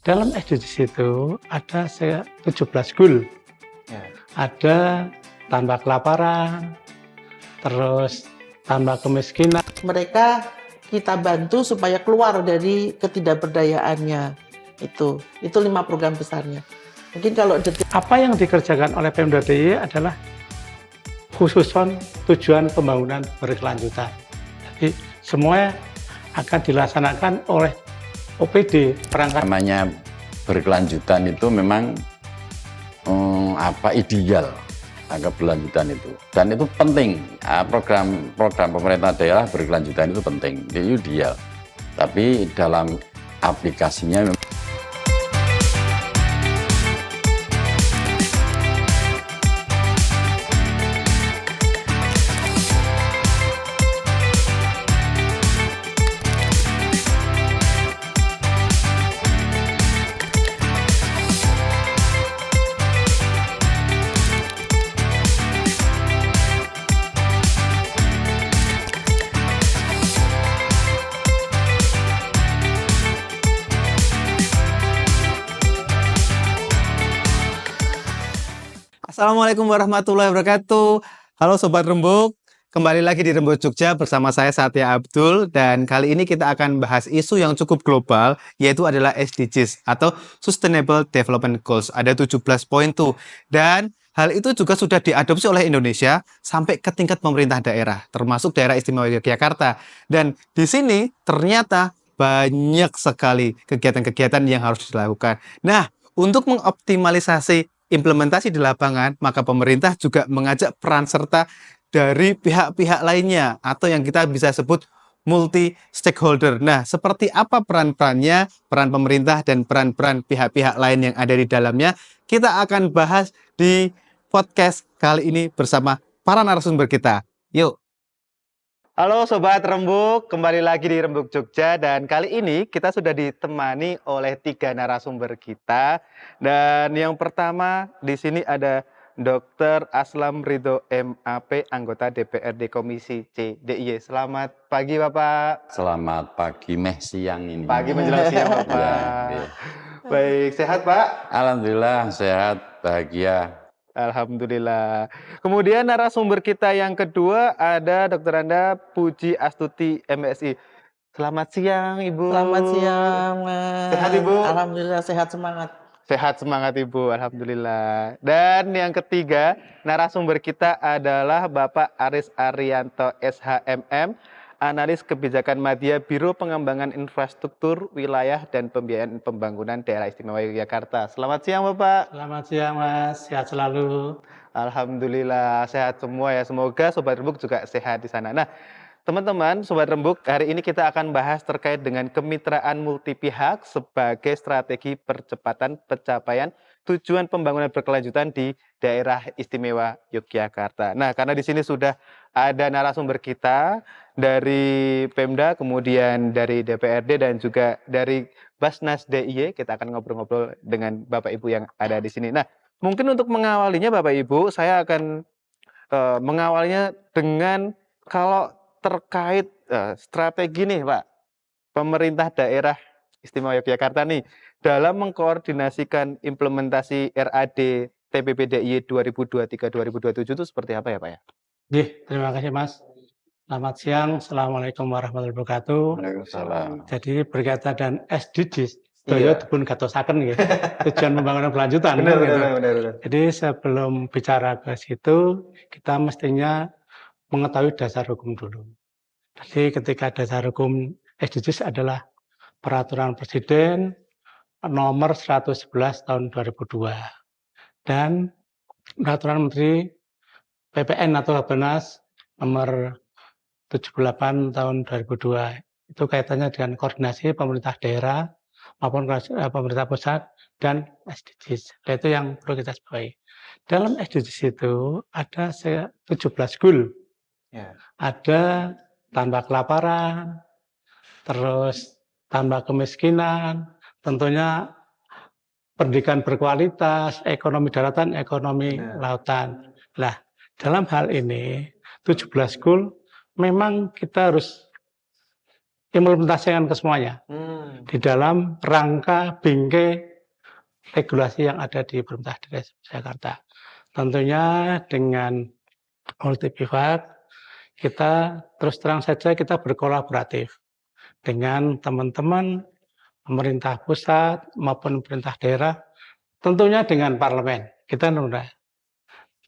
Dalam SDGs itu ada 17 goal. Ya. Ada tanpa kelaparan, terus tanpa kemiskinan. Mereka kita bantu supaya keluar dari ketidakberdayaannya. Itu 5 program besarnya. Mungkin kalau Apa yang dikerjakan oleh Pemda DIY adalah khususon tujuan pembangunan berkelanjutan. Jadi semua akan dilaksanakan oleh OPD perangkat. Namanya berkelanjutan itu memang ideal keberlanjutan itu, dan itu penting. Program pemerintah daerah berkelanjutan itu penting, itu ideal. Tapi dalam aplikasinya Assalamualaikum warahmatullahi wabarakatuh. Halo Sobat Rembuk, kembali lagi di Rembuk Jogja bersama saya Satya Abdul. Dan kali ini kita akan bahas isu yang cukup global, yaitu adalah SDGs atau Sustainable Development Goals. Ada 17 poin tuh. Dan hal itu juga sudah diadopsi oleh Indonesia sampai ke tingkat pemerintah daerah, termasuk daerah istimewa Yogyakarta. Dan di sini ternyata banyak sekali kegiatan-kegiatan yang harus dilakukan. Nah, untuk mengoptimalisasi implementasi di lapangan, maka pemerintah juga mengajak peran serta dari pihak-pihak lainnya atau yang kita bisa sebut multi stakeholder. Nah, seperti apa peran-perannya, peran pemerintah dan peran-peran pihak-pihak lain yang ada di dalamnya, kita akan bahas di podcast kali ini bersama para narasumber kita. Yuk. Halo Sobat Rembuk, kembali lagi di Rembuk Jogja, dan kali ini kita sudah ditemani oleh 3 narasumber kita. Dan yang pertama di sini ada Dr. Aslam Ridho MAP, anggota DPRD Komisi C DIY. Selamat pagi Bapak. selamat pagi, siang ini. Pagi menjelang siang Bapak. Ya. Baik, sehat Pak? Alhamdulillah sehat, bahagia. Alhamdulillah. Kemudian narasumber kita yang kedua ada Dr. Anda Puji Astuti MSI. Selamat siang Ibu. Selamat siang, Mas. Sehat, Ibu? Alhamdulillah sehat, semangat. Sehat semangat Ibu, Alhamdulillah. Dan yang ketiga, narasumber kita adalah Bapak Aris Arianto SHMM, Analis Kebijakan Madya Biro Pengembangan Infrastruktur Wilayah dan Pembiayaan Pembangunan Daerah Istimewa Yogyakarta. Selamat siang Bapak. Selamat siang Mas, sehat selalu. Alhamdulillah sehat semua ya. Semoga Sobat Rembuk juga sehat di sana. Nah, teman-teman Sobat Rembuk, hari ini kita akan bahas terkait dengan kemitraan multi pihak sebagai strategi percepatan pencapaian tujuan pembangunan berkelanjutan di daerah istimewa Yogyakarta. Nah, karena di sini sudah ada narasumber kita dari Pemda, kemudian dari DPRD dan juga dari Basnas DIY, kita akan ngobrol-ngobrol dengan Bapak Ibu yang ada di sini. Nah, mungkin untuk mengawalinya Bapak Ibu, saya akan mengawalnya dengan kalau terkait strategi nih Pak, pemerintah daerah istimewa Yogyakarta nih dalam mengkoordinasikan implementasi RAD TPP DIY 2023-2027 itu seperti apa ya Pak ya? Terima kasih Mas. Selamat siang, Assalamualaikum warahmatullahi wabarakatuh. Waalaikumsalam. Jadi berkaitan dan SDGs, Iya. Toyo pun gatosaken gitu. Tujuan pembangunan berkelanjutan. Benar. Jadi sebelum bicara ke situ, kita mestinya mengetahui dasar hukum dulu. Jadi ketika dasar hukum SDGs adalah Peraturan Presiden nomor 111 tahun 2002 dan Peraturan Menteri PPN atau Bappenas nomor 78 tahun 2002. Itu kaitannya dengan koordinasi pemerintah daerah maupun pemerintah pusat dan SDGs. Itu yang perlu kita sebagai. Dalam SDGs itu ada 17 goal. Ya. Ada tanpa kelaparan, terus tanpa kemiskinan, tentunya pendidikan berkualitas, ekonomi daratan, ekonomi lautan. Nah, dalam hal ini 17 goal memang kita harus implementasikan ke semuanya Hmm. di dalam rangka bingkai regulasi yang ada di pemerintah daerah Jakarta. Tentunya dengan multi pihak kita terus terang saja kita berkolaboratif dengan teman-teman pemerintah pusat maupun pemerintah daerah, tentunya dengan parlemen. Kita nunda.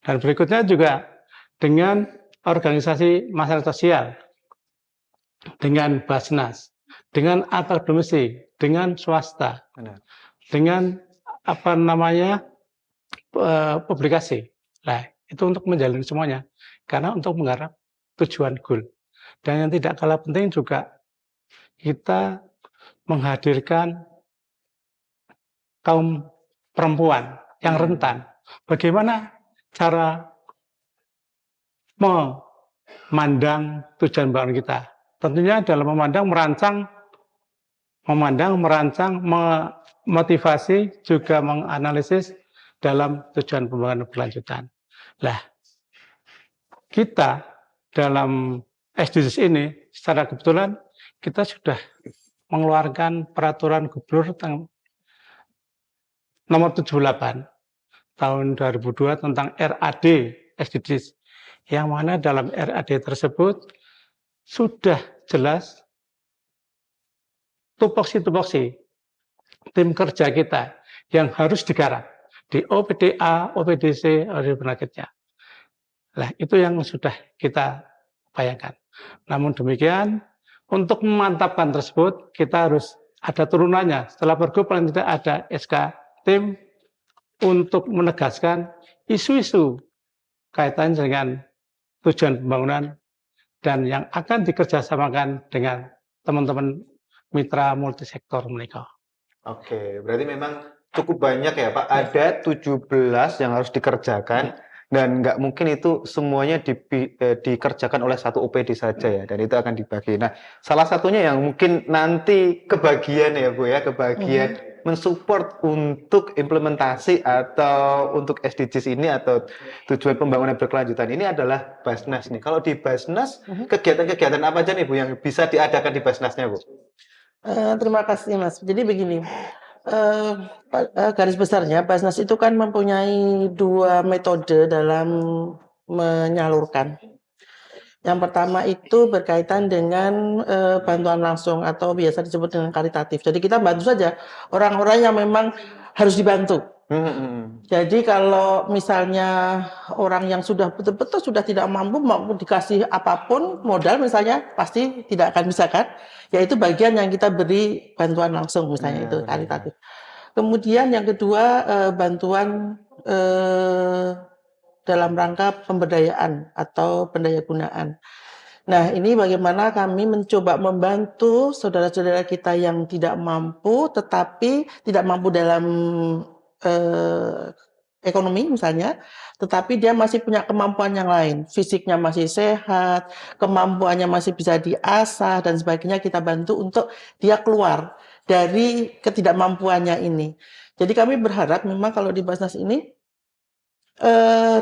Dan berikutnya juga dengan organisasi masyarakat sosial, dengan Basnas, dengan akademisi, dengan swasta, Benar. dengan publikasi. Nah, itu untuk menjalin semuanya. Karena untuk menggarap tujuan goal. Dan yang tidak kalah penting juga kita menghadirkan kaum perempuan yang rentan. Bagaimana cara memandang tujuan pembangunan kita? Tentunya dalam merancang, memotivasi, juga menganalisis dalam tujuan pembangunan berkelanjutan. Lah, kita dalam SDGs ini secara kebetulan kita sudah mengeluarkan peraturan gubernur nomor 78 tahun 2002 tentang RAD SDGs, yang mana dalam RAD tersebut sudah jelas tupoksi tim kerja kita yang harus digarap di OPDA, OPDC, OD penakitnya. Nah, itu yang sudah kita upayakan. Namun demikian, untuk memantapkan tersebut, kita harus ada turunannya. Setelah pergub paling tidak ada SK tim untuk menegaskan isu-isu kaitan dengan tujuan pembangunan dan yang akan dikerjasamakan dengan teman-teman mitra multisektor mereka. Oke, berarti memang cukup banyak ya Pak. Ada 17 yang harus dikerjakan dan nggak mungkin itu semuanya dikerjakan oleh satu OPD saja ya, dan itu akan dibagi. Nah, salah satunya yang mungkin nanti kebagian ya Bu ya, kebagian mensupport untuk implementasi atau untuk SDGs ini atau tujuan pembangunan berkelanjutan ini adalah Basnas nih. Kalau di Basnas, kegiatan-kegiatan apa aja nih Bu yang bisa diadakan di Basnasnya Bu? Terima kasih Mas. Jadi begini, garis besarnya Basnas itu kan mempunyai 2 metode dalam menyalurkan. Yang pertama itu berkaitan dengan bantuan langsung atau biasa disebut dengan karitatif. Jadi kita bantu saja orang-orang yang memang harus dibantu. Jadi kalau misalnya orang yang sudah betul-betul sudah tidak mampu dikasih apapun modal misalnya pasti tidak akan bisa kan, yaitu bagian yang kita beri bantuan langsung misalnya itu karitatif. Kemudian yang kedua bantuan dalam rangka pemberdayaan atau pendayagunaan. Nah, ini bagaimana kami mencoba membantu saudara-saudara kita yang tidak mampu, tetapi tidak mampu dalam ekonomi misalnya, tetapi dia masih punya kemampuan yang lain, fisiknya masih sehat, kemampuannya masih bisa diasah dan sebagainya, kita bantu untuk dia keluar dari ketidakmampuannya ini. Jadi kami berharap memang kalau di Basnas ini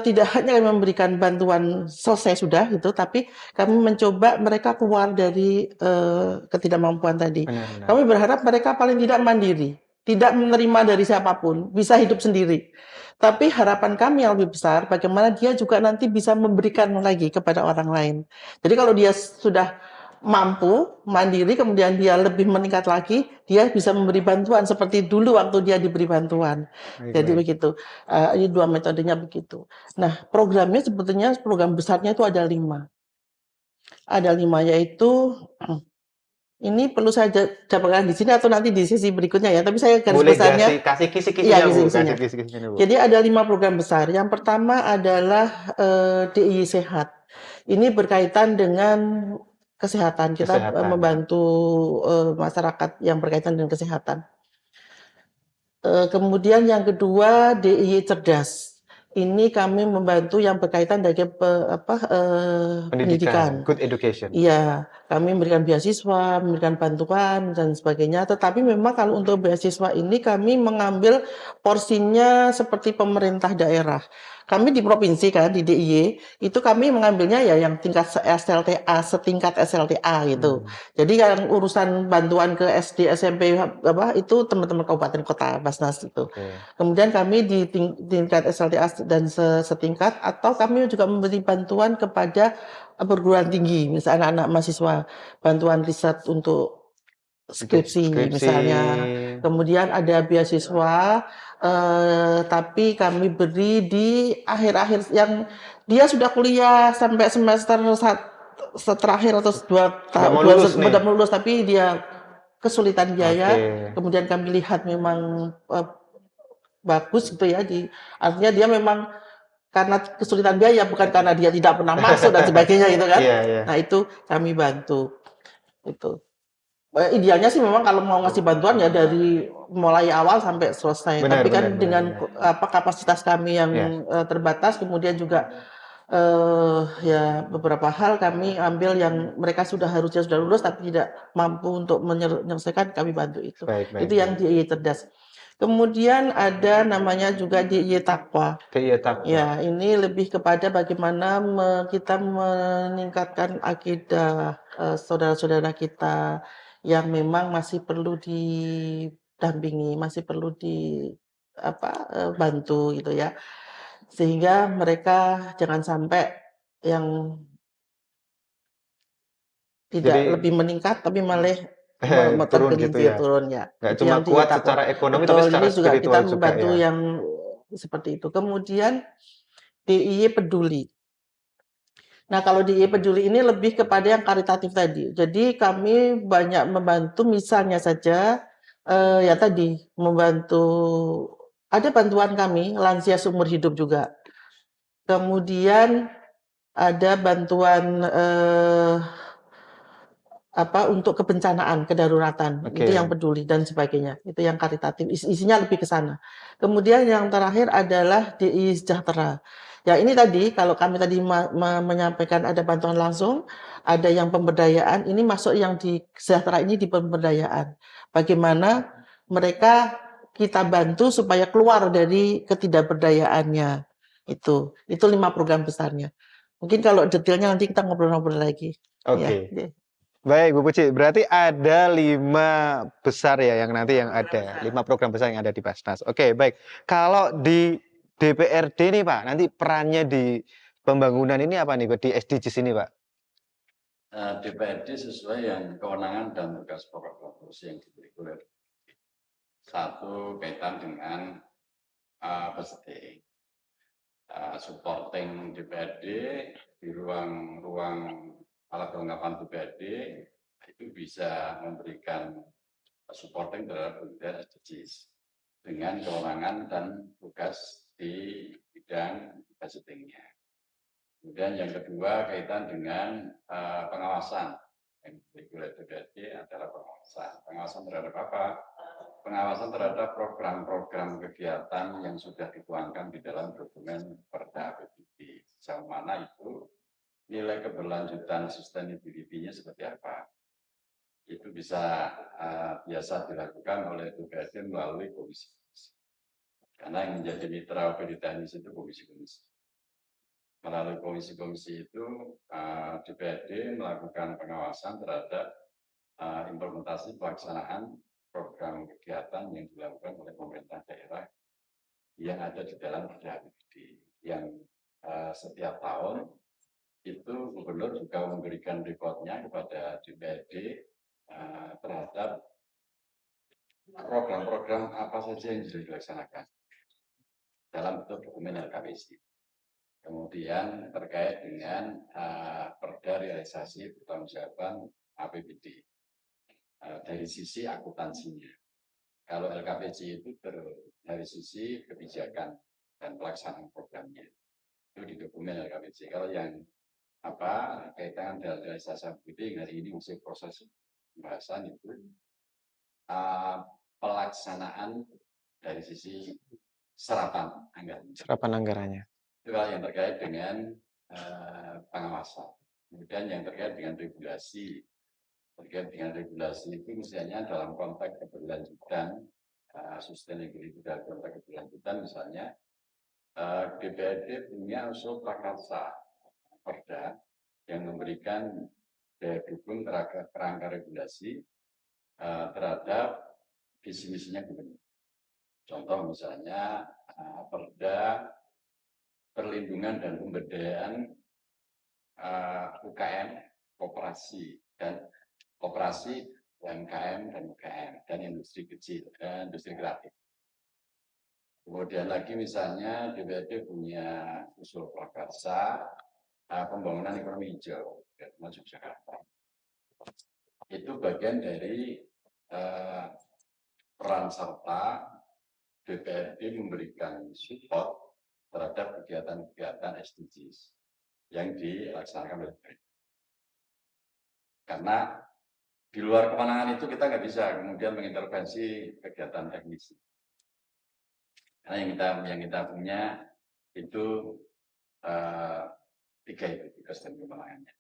tidak hanya memberikan bantuan selesai sudah gitu, tapi kami mencoba mereka keluar dari ketidakmampuan tadi. Benar. Kami berharap mereka paling tidak mandiri, tidak menerima dari siapapun, bisa hidup sendiri. Tapi harapan kami yang lebih besar, bagaimana dia juga nanti bisa memberikan lagi kepada orang lain. Jadi kalau dia sudah mampu, mandiri, kemudian dia lebih meningkat lagi, dia bisa memberi bantuan seperti dulu waktu dia diberi bantuan. Jadi begitu. Ini 2 metodenya begitu. Nah, programnya sebetulnya program besarnya itu ada 5. Ada 5 yaitu ini perlu saya jabarkan di sini atau nanti di sesi berikutnya ya. Tapi saya garis besarnya kasih kisi-kisinya Bu, kasih kisi-kisinya Bu. Jadi ada 5 program besar. Yang pertama adalah DIY Sehat. Ini berkaitan dengan kesehatan. Kita membantu masyarakat yang berkaitan dengan kesehatan. Kemudian yang kedua DIY Cerdas. Ini kami membantu yang berkaitan dengan pendidikan. Good education. Iya. Kami memberikan beasiswa, memberikan bantuan dan sebagainya. Tetapi memang kalau untuk beasiswa ini kami mengambil porsinya seperti pemerintah daerah. Kami di provinsi kan, di DIY, itu kami mengambilnya ya yang tingkat SLTA, setingkat SLTA gitu. Jadi yang urusan bantuan ke SD, SMP apa itu teman-teman kabupaten kota Basnas itu. Oke. Kemudian kami di tingkat SLTA dan setingkat atau kami juga memberi bantuan kepada perguruan tinggi, misalnya anak-anak mahasiswa, bantuan riset untuk Untuk skripsi skripsi. misalnya. Kemudian ada beasiswa, tapi kami beri di akhir-akhir yang dia sudah kuliah sampai semester terakhir atau Sudah mau lulus nih. sudah lulus tapi dia kesulitan biaya. Oke. Kemudian kami lihat memang bagus gitu ya, artinya dia memang karena kesulitan biaya, bukan karena dia tidak pernah masuk dan sebagainya gitu kan. Iya, iya. Nah itu kami bantu. Itu. Idealnya sih memang kalau mau ngasih bantuan ya dari mulai awal sampai selesai. Benar, Tapi kan benar, dengan benar. kapasitas kami yang Iya. terbatas, kemudian juga ya beberapa hal kami ambil yang mereka harusnya sudah lulus tapi tidak mampu untuk menyelesaikan, kami bantu itu. Baik, baik, Itu yang baik. DIY cerdas. Kemudian ada namanya juga DIY Takwa. DIY Takwa. Ya, ini lebih kepada bagaimana kita meningkatkan akidah saudara-saudara kita yang memang masih perlu didampingi, masih perlu bantu gitu ya. Sehingga mereka jangan sampai yang tidak Jadi lebih meningkat tapi malah turun gitu tergelincir ya. turun ya. Nggak Itu cuma yang kuat ditakwa. secara ekonomi tapi Betul, secara ini juga kita spiritual juga membantu ya. yang seperti itu. Kemudian DIY Peduli. Nah, kalau DIY Peduli ini lebih kepada yang karitatif tadi. Jadi kami banyak membantu, misalnya saja ya tadi membantu, ada bantuan kami lansia seumur hidup juga. Kemudian ada bantuan untuk kebencanaan, kedaruratan. Itu yang Oke. peduli dan sebagainya. Itu yang karitatif. Isinya lebih ke sana. Kemudian yang terakhir adalah DI Sejahtera. Ya ini tadi kalau kami tadi menyampaikan ada bantuan langsung, ada yang pemberdayaan, ini masuk yang di Sejahtera ini di pemberdayaan. Bagaimana mereka kita bantu supaya keluar dari ketidakberdayaannya. Itu 5 program besarnya. Mungkin kalau detailnya nanti kita ngobrol-ngobrol lagi. Oke. Ya. Baik, Bu Puci. Berarti ada 5 besar ya yang nanti yang ada, 5 program besar yang ada di Basnas. Oke, baik. Kalau di DPRD nih Pak, nanti perannya di pembangunan ini apa nih Pak, di SDGs ini Pak? DPRD sesuai yang kewenangan dan tugas pokok dan fungsi yang diberi oleh satu kaitan dengan peserta supporting DPRD di ruang alat kelengkapan DPRD itu bisa memberikan supporting terhadap kegiatan SDGs dengan kewenangan dan tugas di bidang budgetingnya. Kemudian yang kedua kaitan dengan pengawasan. Yang diberi oleh DPRD adalah pengawasan. Pengawasan terhadap apa? Pengawasan terhadap program-program kegiatan yang sudah dituangkan di dalam dokumen Perda APBD. Sejauh mana itu nilai keberlanjutan sustainability-nya seperti apa? Itu bisa biasa dilakukan oleh DPRD melalui komisi-komisi. Karena yang menjadi mitra OPD teknis itu komisi-komisi. Melalui komisi-komisi itu DPRD melakukan pengawasan terhadap implementasi pelaksanaan program kegiatan yang dilakukan oleh pemerintah daerah yang ada di dalam Perda APBD. Yang setiap tahun itu gubernur juga memberikan reportnya kepada DPRD terhadap program-program apa saja yang sudah dilaksanakan dalam bentuk dokumen LKPC. Kemudian terkait dengan perda realisasi pertanggungjawaban APBD dari sisi akuntansinya. Kalau LKPC itu dari sisi kebijakan dan pelaksanaan programnya itu di dokumen LKPC. Kalau yang kaitan dengan realisasi APBD hari ini masih proses pembahasan itu pelaksanaan dari sisi serapan anggaran. Serapan anggarannya. Itu yang terkait dengan pengawasan. Kemudian yang terkait dengan regulasi terkait dengan regulasi itu misalnya dalam konteks keberlanjutan, sustainability dalam konteks keberlanjutan misalnya, DPRD punya usul prakarsa perda yang memberikan daya dukung kerangka regulasi terhadap visi misinya gubernur. Contoh misalnya perda perlindungan dan pemberdayaan UKM, koperasi UMKM dan UKM dan industri kecil dan industri kreatif. Kemudian lagi misalnya DPRD punya usul prakarsa pembangunan ekonomi hijau, termasuk Jakarta. Itu bagian dari peran serta DPRD memberikan support terhadap kegiatan-kegiatan SDGs yang dilaksanakan oleh pemerintah. Karena di luar kewenangan itu kita nggak bisa kemudian mengintervensi kegiatan teknis. Karena yang kita punya itu tiga sistem kewenangannya.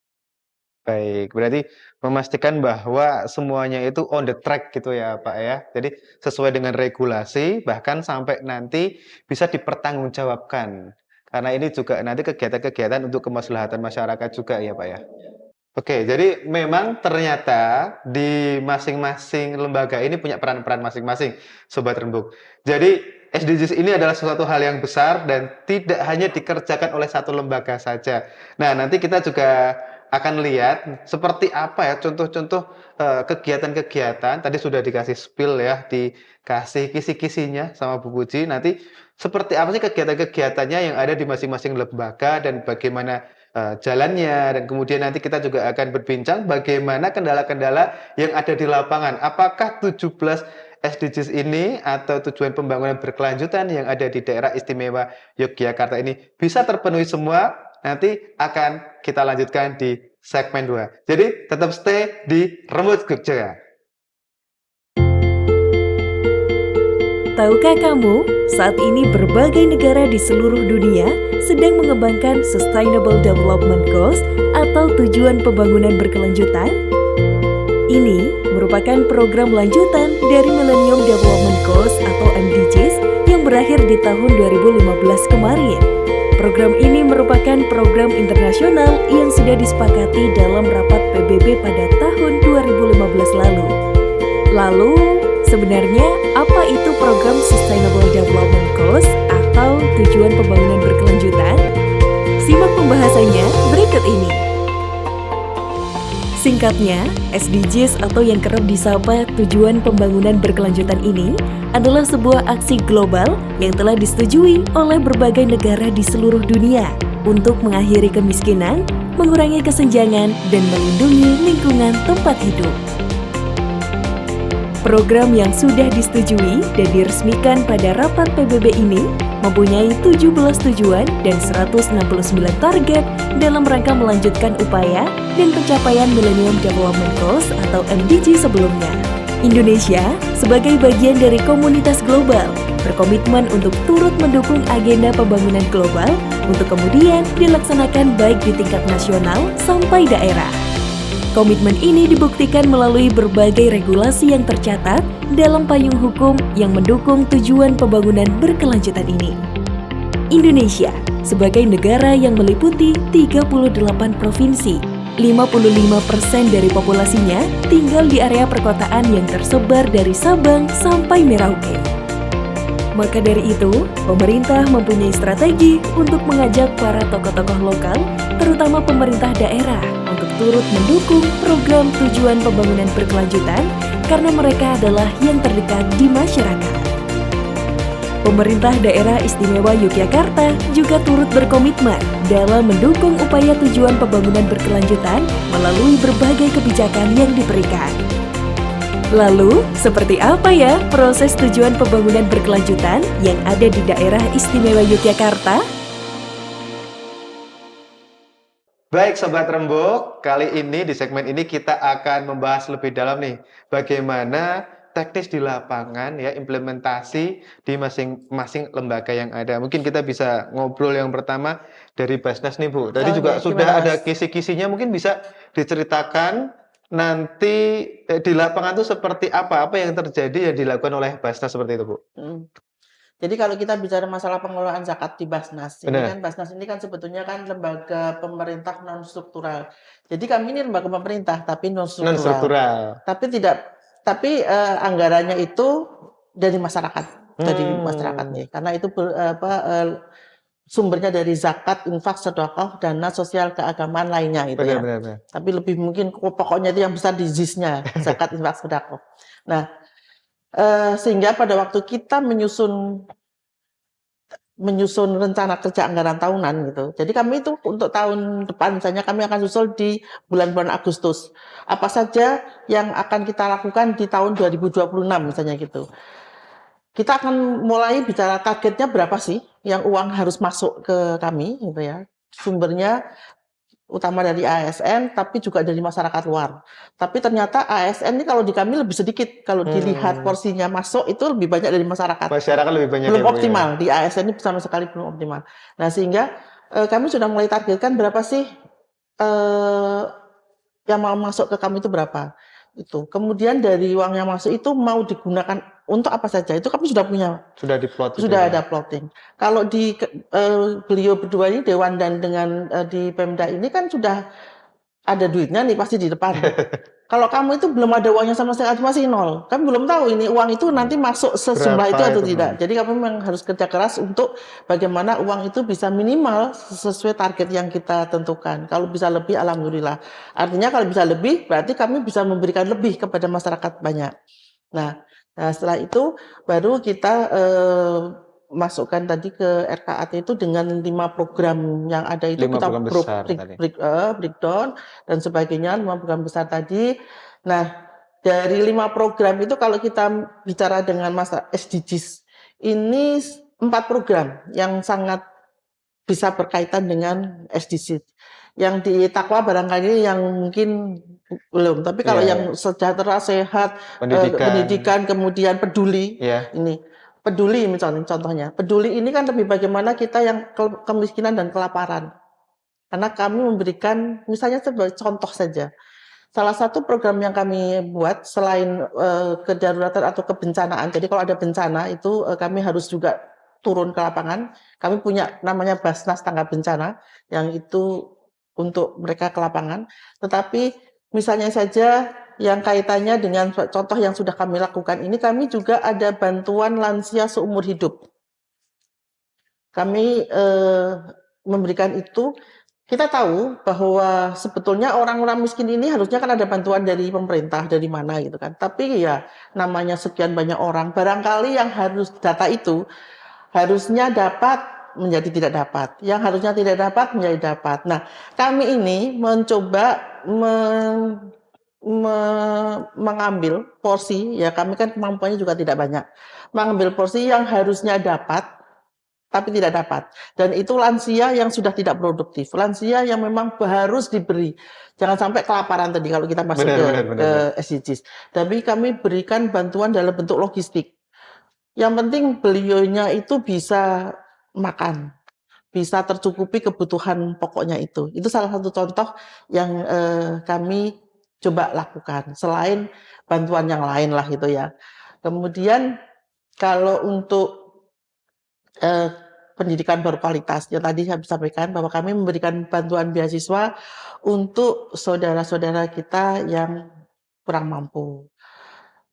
Baik, berarti memastikan bahwa semuanya itu on the track gitu ya Pak ya. Jadi sesuai dengan regulasi, bahkan sampai nanti bisa dipertanggungjawabkan. Karena ini juga nanti kegiatan-kegiatan untuk kemaslahatan masyarakat juga ya Pak ya. Oke, jadi memang ternyata di masing-masing lembaga ini punya peran-peran masing-masing, Sobat Rembuk. Jadi SDGs ini adalah sesuatu hal yang besar dan tidak hanya dikerjakan oleh satu lembaga saja. Nah, nanti kita juga akan lihat seperti apa ya contoh-contoh kegiatan-kegiatan. Tadi sudah dikasih spill ya, dikasih kisi-kisinya sama Bu Puji. Nanti seperti apa sih kegiatan-kegiatannya yang ada di masing-masing lembaga dan bagaimana jalannya, dan kemudian nanti kita juga akan berbincang bagaimana kendala-kendala yang ada di lapangan. Apakah 17 SDGs ini atau tujuan pembangunan berkelanjutan yang ada di daerah istimewa Yogyakarta ini bisa terpenuhi semua? Nanti akan kita lanjutkan di segmen 2. Jadi tetap stay di Rembuk Jogja. Tahukah kamu, saat ini berbagai negara di seluruh dunia sedang mengembangkan Sustainable Development Goals atau tujuan pembangunan berkelanjutan? Ini merupakan program lanjutan dari Millennium Development Goals atau MDGs yang berakhir di tahun 2015 kemarin. Program ini merupakan program internasional yang sudah disepakati dalam rapat PBB pada tahun 2015 lalu. Lalu, sebenarnya apa itu program Sustainable Development Goals atau tujuan pembangunan berkelanjutan? Simak pembahasannya berikut ini. Singkatnya, SDGs atau yang kerap disapa tujuan pembangunan berkelanjutan ini adalah sebuah aksi global yang telah disetujui oleh berbagai negara di seluruh dunia untuk mengakhiri kemiskinan, mengurangi kesenjangan, dan melindungi lingkungan tempat hidup. Program yang sudah disetujui dan diresmikan pada rapat PBB ini mempunyai 17 tujuan dan 169 target dalam rangka melanjutkan upaya dan pencapaian Millennium Development Goals atau MDG sebelumnya. Indonesia, sebagai bagian dari komunitas global, berkomitmen untuk turut mendukung agenda pembangunan global untuk kemudian dilaksanakan baik di tingkat nasional sampai daerah. Komitmen ini dibuktikan melalui berbagai regulasi yang tercatat dalam payung hukum yang mendukung tujuan pembangunan berkelanjutan ini. Indonesia, sebagai negara yang meliputi 38 provinsi, 55% dari populasinya tinggal di area perkotaan yang tersebar dari Sabang sampai Merauke. Maka dari itu, pemerintah mempunyai strategi untuk mengajak para tokoh-tokoh lokal, terutama pemerintah daerah, untuk turut mendukung program tujuan pembangunan berkelanjutan karena mereka adalah yang terdekat di masyarakat. Pemerintah daerah istimewa Yogyakarta juga turut berkomitmen dalam mendukung upaya tujuan pembangunan berkelanjutan melalui berbagai kebijakan yang diberikan. Lalu, seperti apa ya proses tujuan pembangunan berkelanjutan yang ada di daerah istimewa Yogyakarta? Baik Sobat Rembuk, kali ini di segmen ini kita akan membahas lebih dalam nih bagaimana teknis di lapangan ya implementasi di masing-masing lembaga yang ada. Mungkin kita bisa ngobrol yang pertama dari Basnas nih Bu. Tadi juga Oke, sudah gimana, ada Mas? kisi-kisinya, mungkin bisa diceritakan nanti di lapangan itu seperti apa? Apa yang terjadi yang dilakukan oleh Basnas seperti itu, Bu? Jadi kalau kita bicara masalah pengelolaan zakat di Basnas, ini Benar. kan Basnas ini kan sebetulnya kan lembaga pemerintah non struktural. Jadi kami ini lembaga pemerintah tapi non struktural. Non-struktural. Tapi anggarannya itu dari masyarakat, nih. Karena itu sumbernya dari zakat, infak, sedekah, dana sosial keagamaan lainnya itu ya. Benar. Tapi lebih mungkin pokoknya itu yang besar di ZIS-nya, zakat, infak, sedekah. Nah, sehingga pada waktu kita menyusun rencana kerja anggaran tahunan gitu. Jadi kami itu untuk tahun depan misalnya kami akan susul di bulan-bulan Agustus. Apa saja yang akan kita lakukan di tahun 2026 misalnya gitu. Kita akan mulai bicara targetnya berapa sih yang uang harus masuk ke kami gitu ya. Sumbernya utama dari ASN tapi juga dari masyarakat luar. Tapi ternyata ASN ini kalau di kami lebih sedikit. Kalau dilihat porsinya masuk itu lebih banyak dari masyarakat. Masyarakat lebih banyak Belum ya, Bu, ya? optimal. Di ASN ini sama sekali belum optimal. Nah, sehingga kami sudah mulai targetkan berapa sih yang mau masuk ke kami itu berapa. Itu. Kemudian dari uang yang masuk itu mau digunakan untuk apa saja. Itu kami sudah punya. Sudah diplot. Sudah ada plotting. Kalau di beliau berdua ini Dewan dan dengan di Pemda ini kan sudah ada duitnya nih pasti di depan. Kalau kamu itu belum ada uangnya sama sekali masih nol. Kami belum tahu ini uang itu nanti masuk sejumlah itu atau tidak. Jadi kami memang harus kerja keras untuk bagaimana uang itu bisa minimal sesuai target yang kita tentukan. Kalau bisa lebih alhamdulillah. Artinya kalau bisa lebih berarti kami bisa memberikan lebih kepada masyarakat banyak. Nah, setelah itu baru kita masukkan tadi ke RKAT itu dengan 5 program yang ada itu 5 kita program besar tadi. breakdown dan sebagainya 5 program besar tadi. Nah, dari 5 program itu kalau kita bicara dengan masa SDGs ini 4 program yang sangat bisa berkaitan dengan SDGs. Yang di Takwa barangkali yang mungkin belum, tapi kalau yang sejahtera, sehat, pendidikan, kemudian peduli, ini peduli misalnya contohnya. Peduli ini kan lebih bagaimana kita yang kemiskinan dan kelaparan. Karena kami memberikan misalnya sebagai contoh saja. Salah satu program yang kami buat selain kedaruratan atau kebencanaan. Jadi kalau ada bencana itu kami harus juga turun ke lapangan. Kami punya namanya Basnas Tanggap Bencana yang itu untuk mereka ke lapangan. Tetapi misalnya saja yang kaitannya dengan contoh yang sudah kami lakukan ini, kami juga ada bantuan lansia seumur hidup. Kami memberikan itu, kita tahu bahwa sebetulnya orang-orang miskin ini harusnya kan ada bantuan dari pemerintah, dari mana gitu kan. Tapi ya namanya sekian banyak orang, barangkali yang harus data itu harusnya dapat menjadi tidak dapat. Yang harusnya tidak dapat menjadi dapat. Nah, kami ini mencoba mengambil porsi, ya kami kan kemampuannya juga tidak banyak, mengambil porsi yang harusnya dapat tapi tidak dapat, dan itu lansia yang sudah tidak produktif, lansia yang memang harus diberi, jangan sampai kelaparan tadi kalau kita masuk ke SDGs. Tapi kami berikan bantuan dalam bentuk logistik, yang penting beliaunya itu bisa makan, bisa tercukupi kebutuhan pokoknya itu salah satu contoh yang kami coba lakukan, selain bantuan yang lain lah gitu ya. Kemudian kalau untuk pendidikan berkualitas, yang tadi saya sampaikan bahwa kami memberikan bantuan beasiswa untuk saudara-saudara kita yang kurang mampu,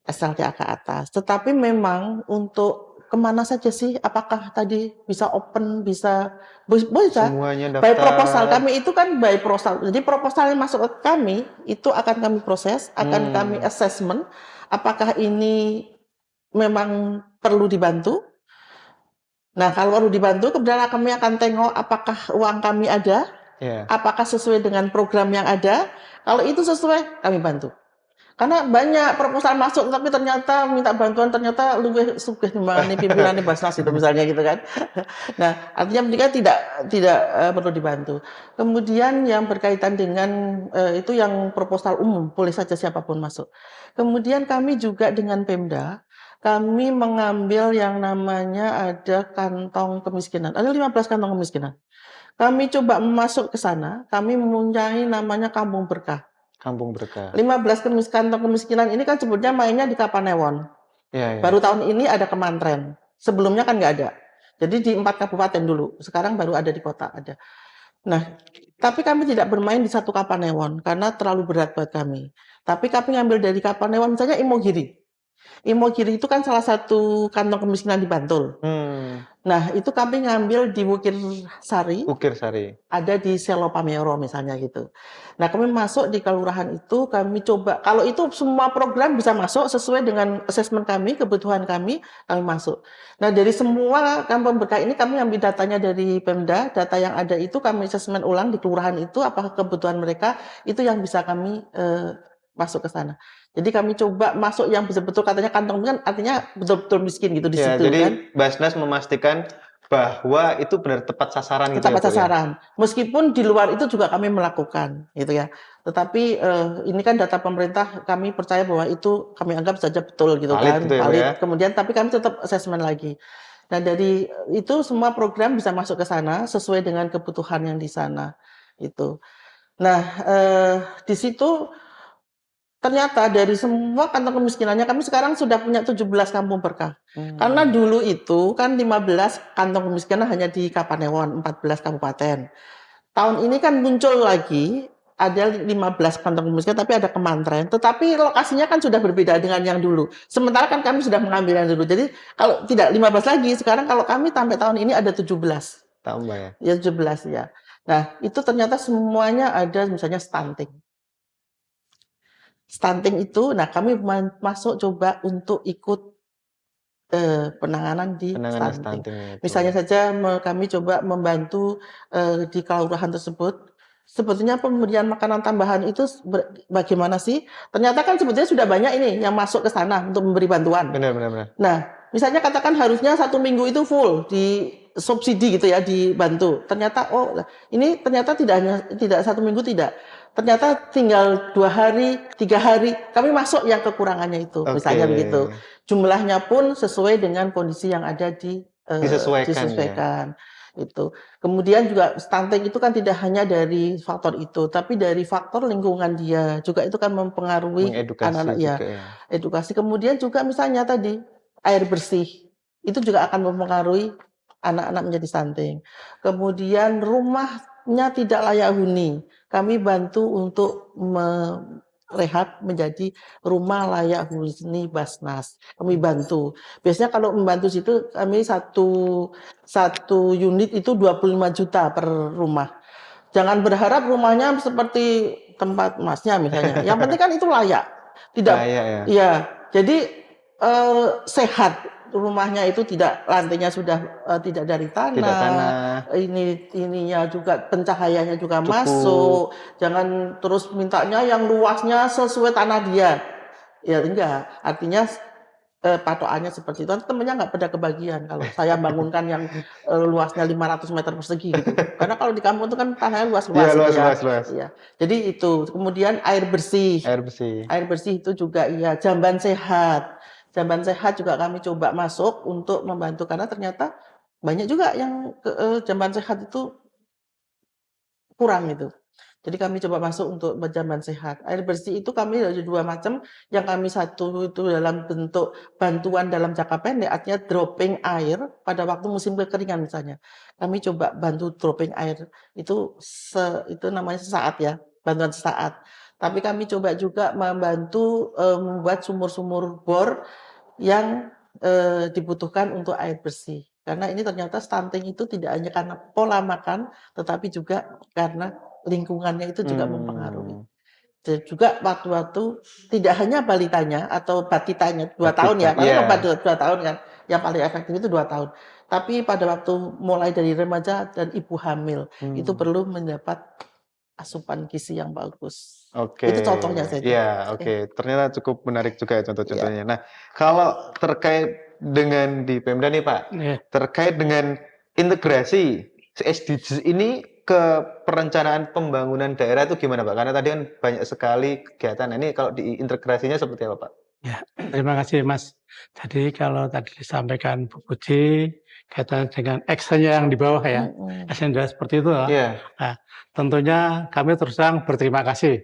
SLTA ke atas. Tetapi memang untuk kemana saja sih? Apakah tadi bisa open, bisa semuanya daftar. By proposal, kami itu kan by proposal. Jadi proposal yang masuk ke kami itu akan kami proses, akan kami assessment apakah ini memang perlu dibantu. Nah, kalau perlu dibantu, kemudian kami akan tengok apakah uang kami ada, apakah sesuai dengan program yang ada. Kalau itu sesuai, kami bantu. Karena banyak proposal masuk tapi ternyata minta bantuan ternyata lebih sugih timbangane pimpinane Basnas itu misalnya gitu kan. Nah, artinya mereka tidak perlu dibantu. Kemudian yang berkaitan dengan itu yang proposal umum, boleh saja siapapun masuk. Kemudian kami juga dengan Pemda, kami mengambil yang namanya ada kantong kemiskinan. Ada 15 kantong kemiskinan. Kami coba masuk ke sana, kami mempunyai namanya Kampung Berkah. Kampung Berkah. 15 kantong kemiskinan ini kan sebetulnya mainnya di Kapanewon. Iya, iya. Baru tahun ini ada Kemantren. Sebelumnya kan nggak ada. Jadi di 4 kabupaten dulu. Sekarang baru ada di kota ada. Nah, tapi kami tidak bermain di satu Kapanewon karena terlalu berat buat kami. Tapi kami ngambil dari Kapanewon misalnya Imogiri. Imogiri itu kan salah satu kantong kemiskinan di Bantul. Nah, itu kami ngambil di Wukir Sari, Ukir Sari. ada di Selo Pamero misalnya gitu. Nah, kami masuk di kelurahan itu, kami coba, kalau itu semua program bisa masuk sesuai dengan asesmen kami, kebutuhan kami masuk. Nah, dari semua kampung berkah ini kami ambil datanya dari Pemda, data yang ada itu kami asesmen ulang di kelurahan itu, apakah kebutuhan mereka, itu yang bisa kami masuk ke sana. Jadi kami coba masuk yang betul-betul katanya kantong kan artinya betul-betul miskin gitu di Ya, situ jadi kan. Basnas memastikan bahwa itu benar tepat sasaran gitu Tepat ya, Bu, ya? sasaran. Meskipun di luar itu juga kami melakukan, gitu ya. Tetapi ini kan data pemerintah, kami percaya bahwa itu kami anggap saja betul gitu Valid kan, gitu ya, Bu, valid. ya? Kemudian tapi kami tetap asesmen lagi. Nah dari itu semua program bisa masuk ke sana sesuai dengan kebutuhan yang di sana, itu. Nah di situ ternyata dari semua kantong kemiskinannya kami sekarang sudah punya 17 kampung berkah. Karena dulu itu kan 15 kantong kemiskinan hanya di Kapanewon, 14 kabupaten. Tahun ini kan muncul lagi ada 15 kantong kemiskinan tapi ada Kemantren. Tetapi lokasinya kan sudah berbeda dengan yang dulu. Sementara kan kami sudah mengambil yang dulu. Jadi kalau tidak 15 lagi, sekarang kalau kami sampai tahun ini ada 17. Tambah ya. Ya 17 ya. Nah, itu ternyata semuanya ada misalnya stunting. Stunting itu, nah kami masuk coba untuk ikut penanganan di Penanganan stunting. stunting itu. Misalnya saja kami coba membantu di kelurahan tersebut. Sebetulnya pemberian makanan tambahan itu bagaimana sih? Ternyata kan sebetulnya sudah banyak ini yang masuk ke sana untuk memberi bantuan. Benar. Nah, misalnya katakan harusnya 1 minggu itu full di subsidi gitu ya, dibantu. Ternyata ini ternyata tidak 1 minggu tidak. Ternyata tinggal 2 hari, 3 hari kami masuk yang kekurangannya itu, misalnya begitu. Jumlahnya pun sesuai dengan kondisi yang ada disesuaikan. Itu. Kemudian juga stunting itu kan tidak hanya dari faktor itu, tapi dari faktor lingkungan dia juga itu kan mempengaruhi anak-anak ya. Edukasi. Kemudian juga misalnya tadi air bersih itu juga akan mempengaruhi anak-anak menjadi stunting. Kemudian rumahnya tidak layak huni. Kami bantu untuk merehab menjadi rumah layak huni Basnas. Kami bantu. Biasanya kalau membantu situ kami satu unit itu 25 juta per rumah. Jangan berharap rumahnya seperti tempat emasnya misalnya. Yang penting kan itu layak. Tidak layak ya. Iya. Jadi sehat. Rumahnya itu tidak lantainya sudah tidak dari tanah. Ininya juga pencahayaannya juga cukup masuk. Jangan terus mintanya yang luasnya sesuai tanah dia. Ya enggak. Artinya patokannya seperti itu. Temennya nggak pada kebagian kalau saya bangunkan yang luasnya 500 meter persegi gitu. Karena kalau di kampung itu kan tanahnya luas-luas. Luas. Ya. Jadi itu. Kemudian air bersih. Air bersih itu juga iya. Jamban sehat. Jamban sehat juga kami coba masuk untuk membantu karena ternyata banyak juga yang jamban sehat itu kurang gitu. Jadi kami coba masuk untuk jamban sehat. Air bersih itu kami ada 2 macam. Yang kami satu itu dalam bentuk bantuan dalam jangka pendek, artinya dropping air pada waktu musim kekeringan misalnya. Kami coba bantu dropping air itu namanya sesaat ya, bantuan sesaat. Tapi kami coba juga membantu membuat sumur-sumur bor yang dibutuhkan untuk air bersih. Karena ini ternyata stunting itu tidak hanya karena pola makan, tetapi juga karena lingkungannya itu juga mempengaruhi. Dan juga waktu-waktu tidak hanya balitanya atau batitanya 2 tahun ya, paling obat 2 tahun kan, yang paling efektif itu 2 tahun. Tapi pada waktu mulai dari remaja dan ibu hamil itu perlu mendapat asupan gizi yang bagus. Itu contohnya saja. Iya, oke. Ternyata cukup menarik juga ya contoh-contohnya. Nah, kalau terkait dengan di Pemda nih Pak, terkait dengan integrasi SDGs ini ke perencanaan pembangunan daerah itu gimana Pak? Karena tadi kan banyak sekali kegiatan. Ini kalau diintegrasinya seperti apa Pak? Ya, terima kasih Mas. Jadi kalau tadi disampaikan Bu Puji, kaitan dengan actionnya yang di bawah ya, action seperti itu. Nah, tentunya kami terus terang berterima kasih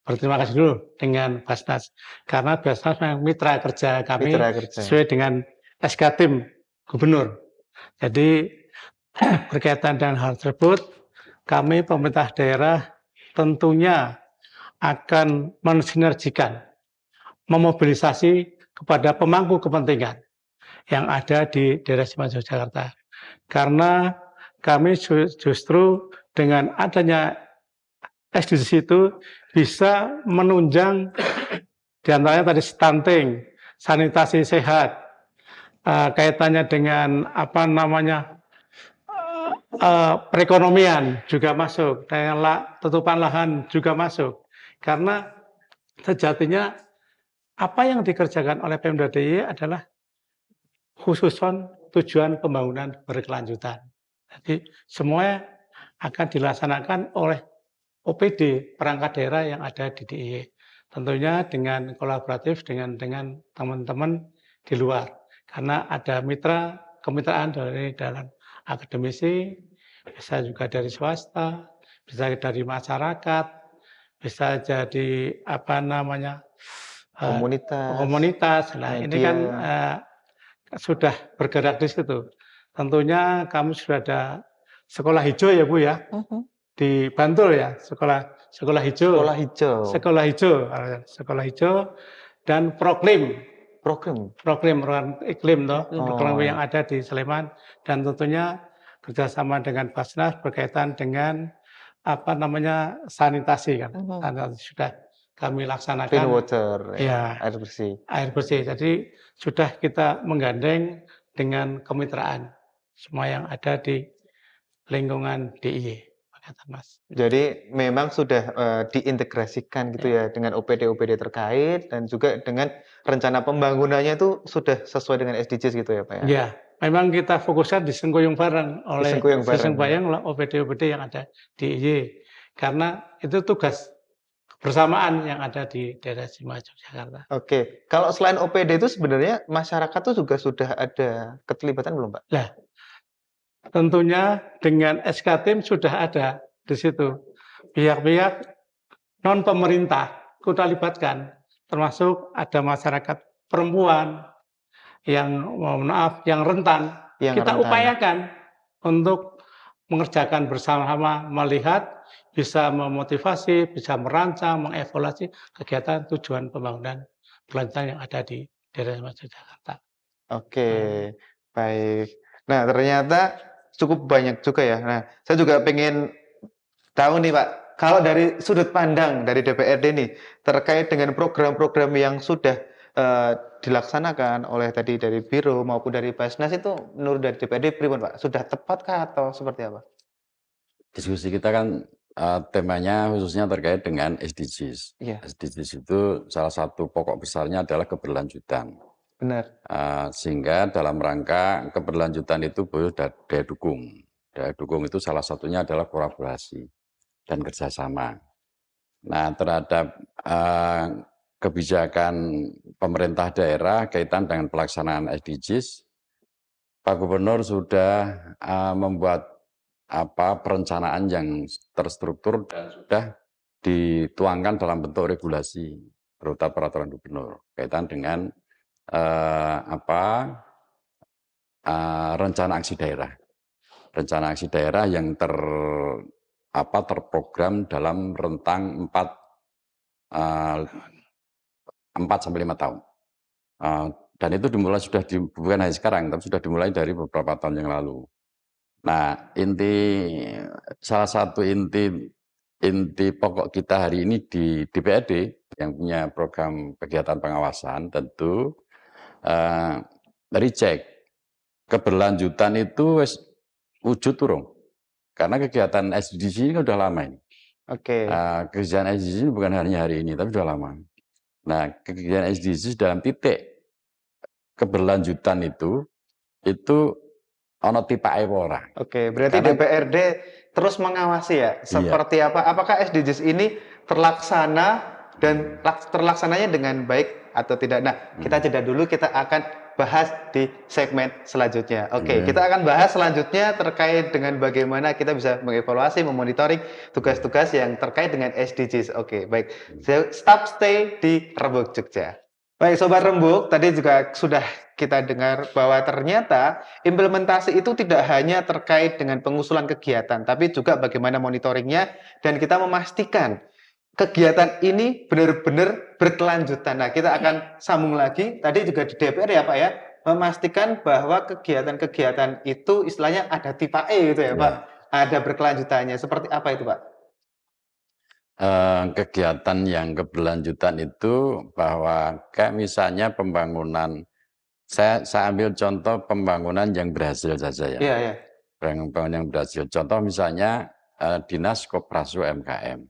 berterima kasih dulu dengan Basnas karena Basnas memang mitra kerja kami Mitra kerja. sesuai dengan SK Tim Gubernur. Jadi berkaitan dengan hal tersebut, kami pemerintah daerah tentunya akan mensinergikan, memobilisasi kepada pemangku kepentingan yang ada di daerah istimewa Yogyakarta. Karena kami justru dengan adanya SDGs itu bisa menunjang diantaranya tadi stunting, sanitasi sehat, kaitannya dengan perekonomian juga masuk, dengan tutupan lahan juga masuk. Karena sejatinya apa yang dikerjakan oleh Pemda DIY adalah khususon tujuan pembangunan berkelanjutan. Jadi semua akan dilaksanakan oleh OPD perangkat daerah yang ada di DIY. Tentunya dengan kolaboratif dengan teman-teman di luar. Karena ada kemitraan dari dalam akademisi, bisa juga dari swasta, bisa dari masyarakat, bisa jadi komunitas. Nah, ini kan sudah bergerak di situ. Tentunya kami sudah ada sekolah hijau ya Bu ya, di Bantul ya, sekolah hijau. Sekolah hijau dan program iklim toh, program yang ada di Sleman dan tentunya kerjasama dengan Basnas berkaitan dengan sanitasi kan. Sanitasi sudah kami laksanakan. Clean water, ya, air bersih. Jadi sudah kita menggandeng dengan kemitraan semua yang ada di lingkungan DIY. Mas. Jadi memang sudah diintegrasikan gitu ya dengan OPD-OPD terkait dan juga dengan rencana pembangunannya itu sudah sesuai dengan SDGs gitu ya Pak ya? Ya, memang kita fokusnya disengkuyung bareng oleh OPD-OPD yang ada di DIY. Karena itu tugas bersamaan yang ada di daerah istimewa Yogyakarta. Oke, kalau selain OPD itu sebenarnya masyarakat tuh juga sudah ada keterlibatan belum Pak? Nah, tentunya dengan SK Tim sudah ada di situ. Pihak-pihak non pemerintah kita libatkan, termasuk ada masyarakat perempuan yang yang rentan. Kita upayakan untuk mengerjakan bersama-sama, melihat bisa memotivasi, bisa merancang, mengevaluasi kegiatan tujuan pembangunan berkelanjutan yang ada di daerah Yogyakarta. Oke, baik. Nah, ternyata cukup banyak juga ya. Nah, saya juga pengen tahu nih Pak, kalau dari sudut pandang dari DPRD nih terkait dengan program-program yang sudah dilaksanakan oleh tadi dari Biro maupun dari Basnas itu menurut dari DPRD pripun Pak? Sudah tepatkah atau seperti apa? Diskusi kita kan temanya khususnya terkait dengan SDGs. SDGs itu salah satu pokok besarnya adalah keberlanjutan. Benar. Sehingga dalam rangka keberlanjutan itu perlu daya dukung. Daya dukung itu salah satunya adalah kolaborasi dan kerjasama. Nah, terhadap kebijakan pemerintah daerah kaitan dengan pelaksanaan SDGs, Pak Gubernur sudah membuat perencanaan yang terstruktur dan sudah dituangkan dalam bentuk regulasi berupa peraturan gubernur kaitan dengan rencana aksi daerah. Rencana aksi daerah yang terprogram dalam rentang 4 sampai 5 tahun. Dan itu sudah bukan hanya sekarang, tapi sudah dimulai dari beberapa tahun yang lalu. Nah, salah satu inti pokok kita hari ini di DPRD yang punya program kegiatan pengawasan tentu recheck keberlanjutan itu wujud turun karena kegiatan SDGs ini udah lama ini. Kegiatan SDGs ini bukan hanya hari ini tapi sudah lama. Nah, kegiatan SDGs dalam titik keberlanjutan itu ono tipe ora. Berarti karena DPRD terus mengawasi ya seperti apa? Apakah SDGs ini terlaksana dan terlaksananya dengan baik atau tidak? Nah, kita jeda dulu, kita akan bahas di segmen selanjutnya. Oke, Oke. kita akan bahas selanjutnya terkait dengan bagaimana kita bisa mengevaluasi, memonitoring tugas-tugas yang terkait dengan SDGs. Oke, baik. Stop stay di Rembuk Jogja. Baik, Sobat Rembuk, tadi juga sudah kita dengar bahwa ternyata implementasi itu tidak hanya terkait dengan pengusulan kegiatan, tapi juga bagaimana monitoringnya dan kita memastikan kegiatan ini benar-benar berkelanjutan. Nah, kita akan sambung lagi. Tadi juga di DPR ya Pak ya, memastikan bahwa kegiatan-kegiatan itu istilahnya ada tipe E gitu ya Pak. Ada berkelanjutannya. Seperti apa itu Pak? Kegiatan yang keberlanjutan itu bahwa kayak misalnya pembangunan, saya ambil contoh pembangunan yang berhasil saja ya. Iya, iya. Pembangunan yang berhasil. Contoh misalnya Dinas Koperasi UMKM.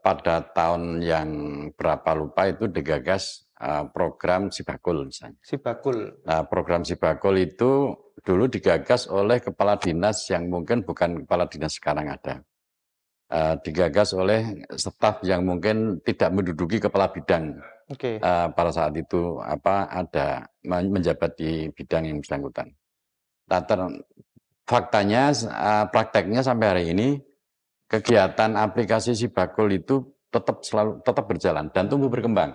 Pada tahun yang berapa lupa itu digagas program Sibakul misalnya. Sibakul. Nah, program Sibakul itu dulu digagas oleh kepala dinas yang mungkin bukan kepala dinas sekarang ada. Digagas oleh staf yang mungkin tidak menduduki kepala bidang. Oke. Pada saat itu ada menjabat di bidang yang bersangkutan. Nah, faktanya prakteknya sampai hari ini kegiatan aplikasi Sibakul itu tetap berjalan dan tumbuh berkembang.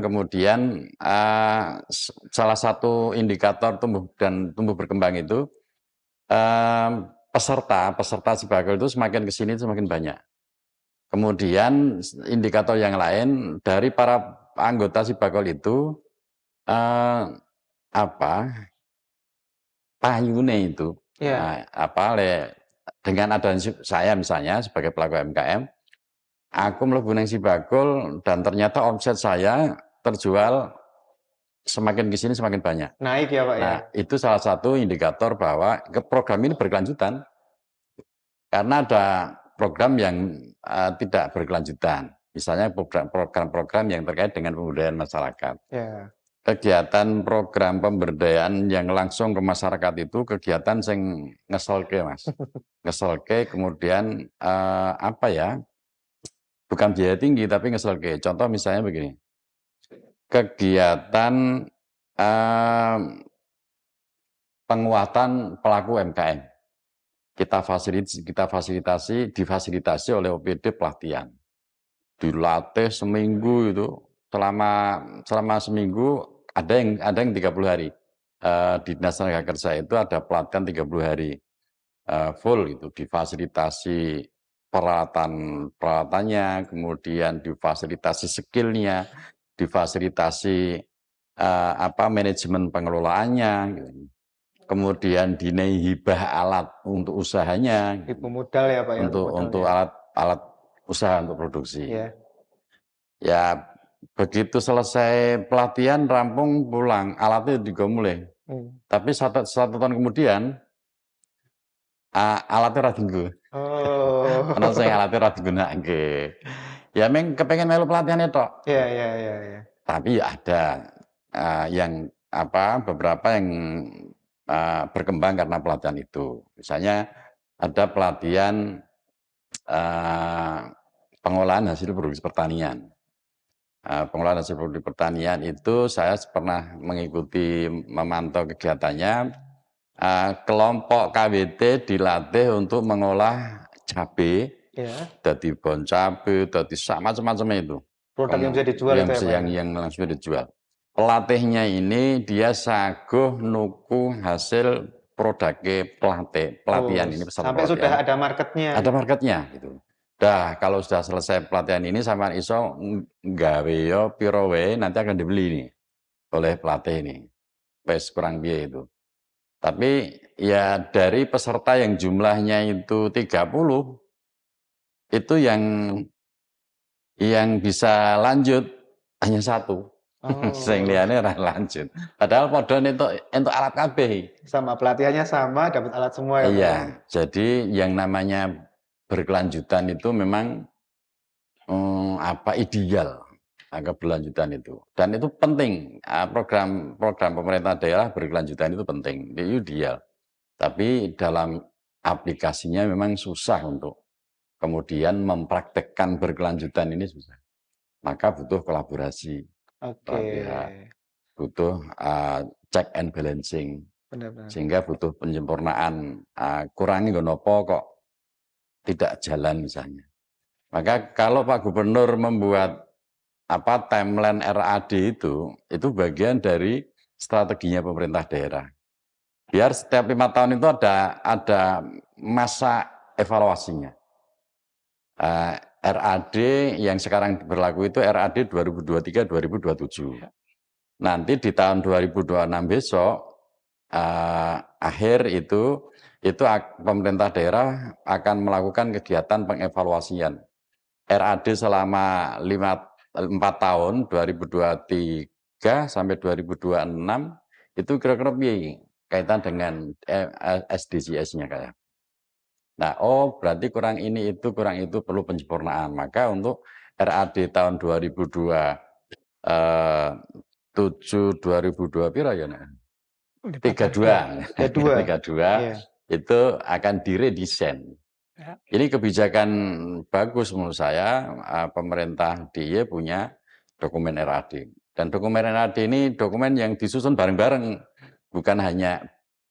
Kemudian salah satu indikator tumbuh berkembang itu peserta Sibakul itu semakin ke sini semakin banyak. Kemudian indikator yang lain dari para anggota Sibakul itu payune itu dengan adanya saya misalnya sebagai pelaku UMKM, aku mlebu nang Sibakul dan ternyata omset saya terjual semakin ke sini semakin banyak. Naik ya Pak ya. Nah, itu salah satu indikator bahwa program ini berkelanjutan. Karena ada program yang tidak berkelanjutan. Misalnya program-program yang terkait dengan pemberdayaan masyarakat. Ya. Kegiatan program pemberdayaan yang langsung ke masyarakat itu kegiatan yang ngeselke Mas. Ngeselke kemudian bukan biaya tinggi tapi ngeselke. Contoh misalnya begini. Kegiatan penguatan pelaku UMKM. Difasilitasi oleh OPD pelatihan. Dilatih seminggu itu selama seminggu ada yang 30 hari. Di Dinas Tenaga Kerja itu ada pelatihan 30 hari full itu difasilitasi peralatannya, kemudian difasilitasi skillnya, difasilitasi manajemen pengelolaannya, gitu. Kemudian dinai hibah alat untuk usahanya, Itu modal ya Pak ya. untuk alat usaha untuk produksi. Ya. Ya begitu selesai pelatihan rampung pulang alatnya juga mulai. Tapi satu tahun kemudian alatnya radinggo. Oh. Karena saya alatnya radinggunake. Ya memang kepengen melu pelatihan itu. Iya. Tapi ada yang beberapa yang berkembang karena pelatihan itu. Misalnya ada pelatihan pengolahan hasil produksi pertanian. Pengolahan hasil produksi pertanian itu saya pernah mengikuti memantau kegiatannya. Kelompok KWT dilatih untuk mengolah cabai, dari bon cabai, dari macam-macam itu. Produk yang bisa dijual yang itu ya Pak? yang langsung dijual. Pelatihnya ini dia saguh nuku hasil produknya pelatihan ini peserta sampai pelatihan. sudah ada marketnya. Ada marketnya gitu. Dah kalau sudah selesai pelatihan ini sama iso nggawe yo piro wae nanti akan dibeli nih oleh pelatih ini. Wes kurang biaya itu. Tapi ya dari peserta yang jumlahnya itu 30 itu yang bisa lanjut hanya satu. Sing liyane ora lanjut. Padahal padha entuk alat kabeh. Sama pelatihannya sama, dapat alat semua ya. Iya, jadi yang namanya berkelanjutan itu memang ideal keberlanjutan itu. Dan itu penting. Program pemerintah daerah berkelanjutan itu penting, itu ideal. Tapi dalam aplikasinya memang susah untuk kemudian mempraktekkan berkelanjutan ini susah. Maka butuh kolaborasi. Oke. butuh check and balancing, Benar-benar. sehingga butuh penyempurnaan. Kurangi ngonopo kok tidak jalan misalnya. Maka kalau Pak Gubernur membuat timeline RAD itu bagian dari strateginya pemerintah daerah. Biar setiap 5 tahun itu ada masa evaluasinya. RAD yang sekarang berlaku itu RAD 2023-2027. Nanti di tahun 2026 besok akhir itu pemerintah daerah akan melakukan kegiatan pengevaluasian RAD selama 4 tahun 2023 sampai 2026 itu kira-kira kaitan dengan SDGs-nya kayak. Nah, berarti kurang ini itu perlu penyempurnaan. Maka untuk RAD tahun 2027 pira ya nak? 32 Iya. itu akan diredesain. Ya. Ini kebijakan bagus menurut saya. Pemerintah DIY punya dokumen RAD. Dan dokumen RAD ini dokumen yang disusun bareng-bareng, bukan hanya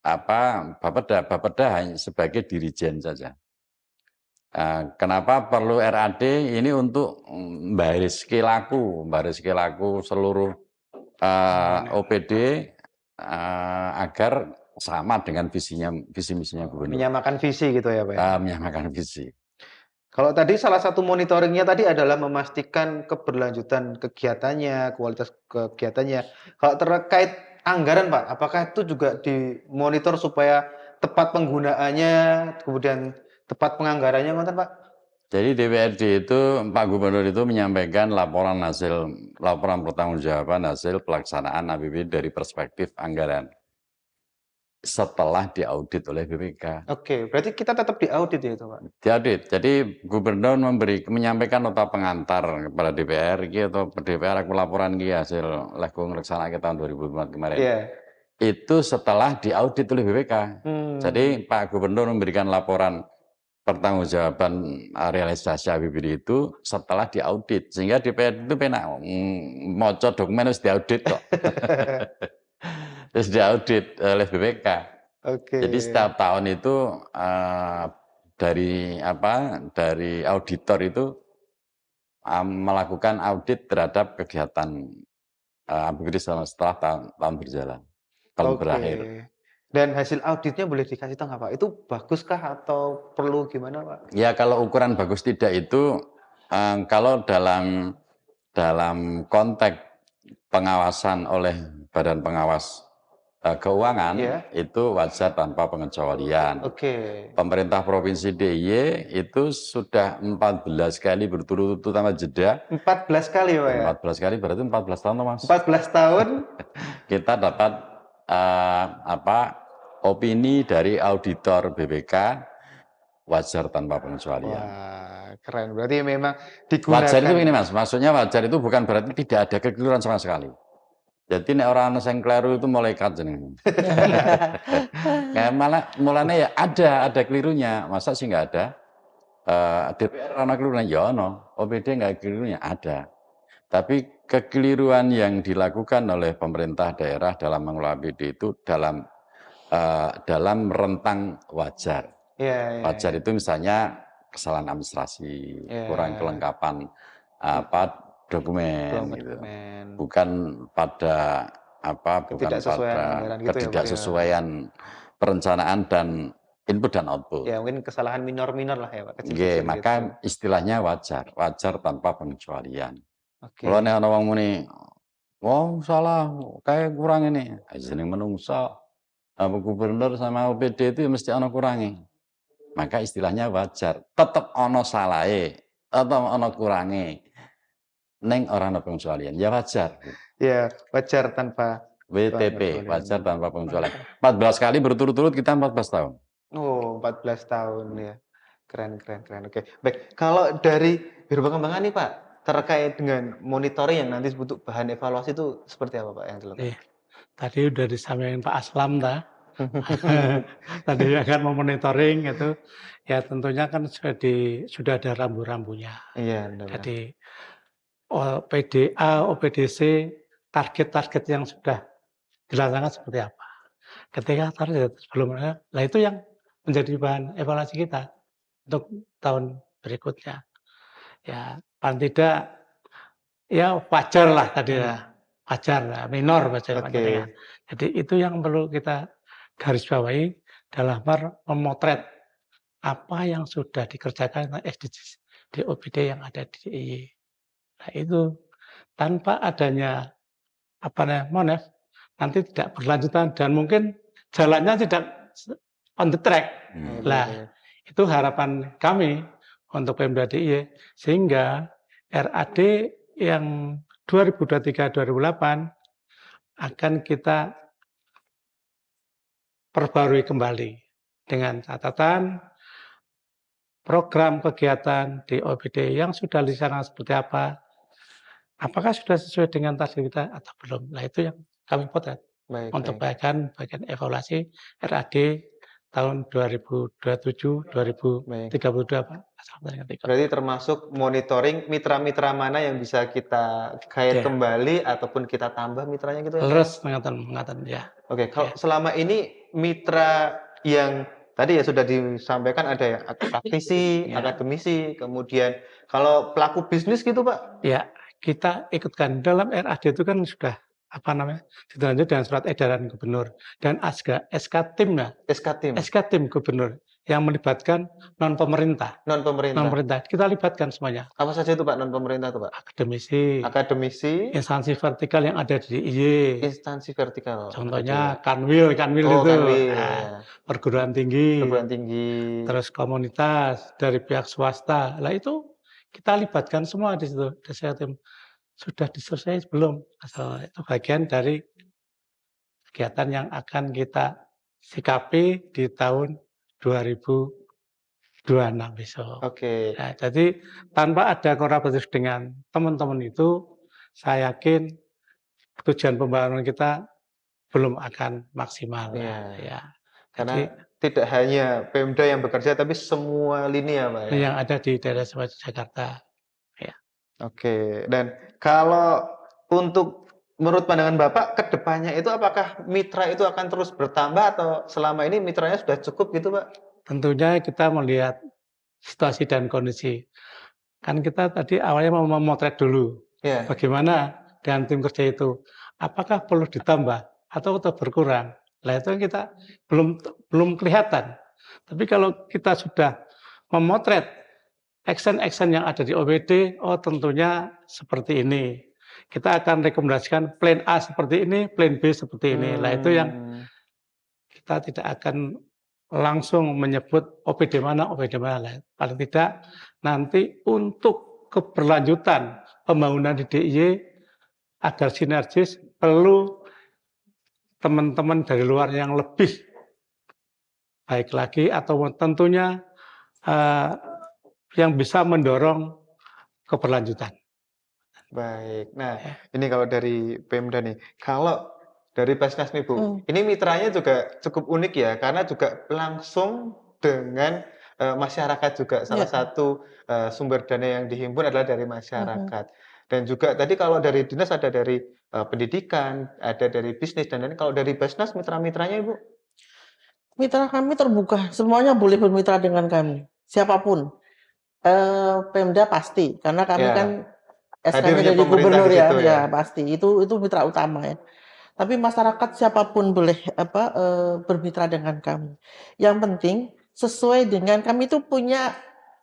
Bapeda hanya sebagai dirijen saja. Kenapa perlu RAD? Ini untuk mbariske laku seluruh OPD agar sama dengan visi misinya gubernur. Menyamakan visi gitu ya Pak ya? Menyamakan visi. Kalau tadi salah satu monitoringnya tadi adalah memastikan keberlanjutan kegiatannya, kualitas kegiatannya. Kalau terkait anggaran Pak, apakah itu juga dimonitor supaya tepat penggunaannya, kemudian tepat penganggarannya, ngoten Pak? Jadi DPRD itu Pak Gubernur itu menyampaikan laporan pertanggungjawaban hasil pelaksanaan APBD dari perspektif anggaran setelah diaudit oleh BPK. Oke, berarti kita tetap diaudit ya itu Pak? Diaudit. Jadi Gubernur menyampaikan nota pengantar kepada DPR atau DPR aku laporan hasil lekung laksana tahun 2004 kemarin. Iya. Itu setelah diaudit oleh BPK. Jadi Pak Gubernur memberikan laporan pertanggungjawaban realisasi APBD itu setelah diaudit, sehingga DPR itu penak moco dokumen harus diaudit kok. Terus diaudit oleh BPK. Oke. Jadi setiap tahun itu dari auditor itu melakukan audit terhadap kegiatan APBD setelah tahun berjalan, tahun berakhir. Dan hasil auditnya boleh dikasih tahu nggak Pak? Itu baguskah atau perlu gimana Pak? Ya kalau ukuran bagus tidak itu kalau dalam konteks pengawasan oleh Badan Pengawas Keuangan itu wajar tanpa pengecualian. Oke. Pemerintah Provinsi DIY itu sudah 14 kali berturut-turut tanpa jeda. 14 kali Pak ya? 14 kali berarti 14 tahun Mas. 14 tahun Kita dapat opini dari auditor BPK wajar tanpa pengecualian. Wah, keren. Berarti memang digunakan. Wajar itu ini Mas, maksudnya wajar itu bukan berarti tidak ada kekeliruan sama sekali. Jadi nek orang sing kleru itu malaikat jenenge. Malah mulanya ya ada kelirunya. Masa sih nggak ada? DPR ana kelirunya ya ono, OPD nggak kelirunya ada. Tapi kekeliruan yang dilakukan oleh pemerintah daerah dalam mengelola APBD itu dalam rentang wajar. Wajar itu misalnya kesalahan administrasi, kurang kelengkapan dokumen, gitu. Bukan pada ketidaksesuaian perencanaan dan input dan output. Ya mungkin kesalahan minor-minor lah ya Pak. Maka istilahnya wajar tanpa pengecualian. Kalau nek ana wong muni, salah, kayak kurang ini. Jeneng menungso. Gubernur sama OPD itu mesti ana kurangi. Maka istilahnya wajar. Tetap ana salahe, atau ana kurangi. Neng orang ana pengecualian, ya wajar. Ya, wajar tanpa WTP, wajar tanpa pengecualian. 14 kali berturut-turut kita 14 tahun. Oh, 14 tahun ya. Keren. Oke. Baik, kalau dari Biro Pengembangan nih Pak, terkait dengan monitoring yang nanti butuh bahan evaluasi itu seperti apa Pak yang dilakukan? Tadi udah disampaikan Pak Aslam tadi akan memonitoring itu ya tentunya kan sudah ada rambu-rambunya. Iya, benar. Jadi PDA, OPDC target-target yang sudah dilaksanakan seperti apa. Ketika target belum ada, nah itu yang menjadi bahan evaluasi kita untuk tahun berikutnya. Ya, paling tidak ya wajar lah tadi ya, wajar lah, minor wajar. Oke. Jadi itu yang perlu kita garis bawahi dalam hal memotret apa yang sudah dikerjakan tentang SDGs di OPD yang ada di DIY. Nah itu tanpa adanya apa namanya MONEF nanti tidak berlanjutan dan mungkin jalannya tidak on the track. Lah itu harapan kami untuk Pemda DIY sehingga RAD yang 2023-2008 akan kita perbarui kembali dengan catatan program kegiatan di OPD yang sudah dilaksanakan seperti apa, apakah sudah sesuai dengan target kita atau belum. Nah itu yang kami potret Baik, untuk baik. bagian evaluasi RAD tahun 2027-2032 Pak. Berarti termasuk monitoring mitra-mitra mana yang bisa kita gait Oke. kembali ataupun kita tambah mitranya gitu ya? Terus mengatakan ya. Oke, kalau selama ini mitra yang tadi ya sudah disampaikan ada yang praktisi, Ya. akademisi, kemudian kalau pelaku bisnis gitu Pak? Ya, kita ikutkan dalam RAD itu kan sudah apa namanya ditindaklanjuti dengan surat edaran gubernur dan SK tim SK tim gubernur yang melibatkan non pemerintah kita libatkan semuanya Apa saja itu Pak non pemerintah itu Pak? akademisi instansi vertikal yang ada di DIY instansi vertikal. contohnya Kanwil Oh, itu Kanwil, nah, perguruan tinggi terus komunitas dari pihak swasta lah itu kita libatkan semua di situ SK tim sudah diselesaikan belum? Itu bagian dari kegiatan yang akan kita sikapi di tahun 2026 besok. Oke. Nah, jadi tanpa ada kolaborasi dengan teman-teman itu, saya yakin tujuan pembangunan kita belum akan maksimal. Ya. Karena Jadi, tidak hanya Pemda yang bekerja, tapi semua lini ya Pak ya? yang ada di daerah Jakarta. Oke, dan kalau untuk menurut pandangan Bapak, ke depannya itu apakah mitra itu akan terus bertambah atau selama ini mitranya sudah cukup gitu Pak? Tentunya kita melihat situasi dan kondisi. Kan kita tadi awalnya mau memotret dulu. Bagaimana dengan tim kerja itu. Apakah perlu ditambah atau tetap berkurang? Nah itu kita belum kelihatan. Tapi kalau kita sudah memotret action-action yang ada di OPD, oh tentunya seperti ini. Kita akan rekomendasikan plan A seperti ini, plan B seperti ini. Nah itu yang kita tidak akan langsung menyebut OPD mana. Paling tidak nanti untuk keberlanjutan pembangunan di DIY agar sinergis perlu teman-teman dari luar yang lebih baik lagi atau tentunya yang bisa mendorong keberlanjutan. Baik. Nah, ini kalau dari Pemda nih. Kalau dari Basnas nih Bu, ini mitranya juga cukup unik ya, karena juga langsung dengan masyarakat juga. Salah satu sumber dana yang dihimpun adalah dari masyarakat. Dan juga tadi kalau dari dinas ada dari pendidikan, ada dari bisnis dan lain. Kalau dari Basnas mitra-mitranya Ibu? Mitra kami terbuka, semuanya boleh bermitra dengan kami, siapapun. Pemda pasti, karena kami kan SK-nya dari gubernur ya, pasti. Itu mitra utama ya. Tapi masyarakat siapapun boleh bermitra dengan kami. Yang penting sesuai dengan kami itu punya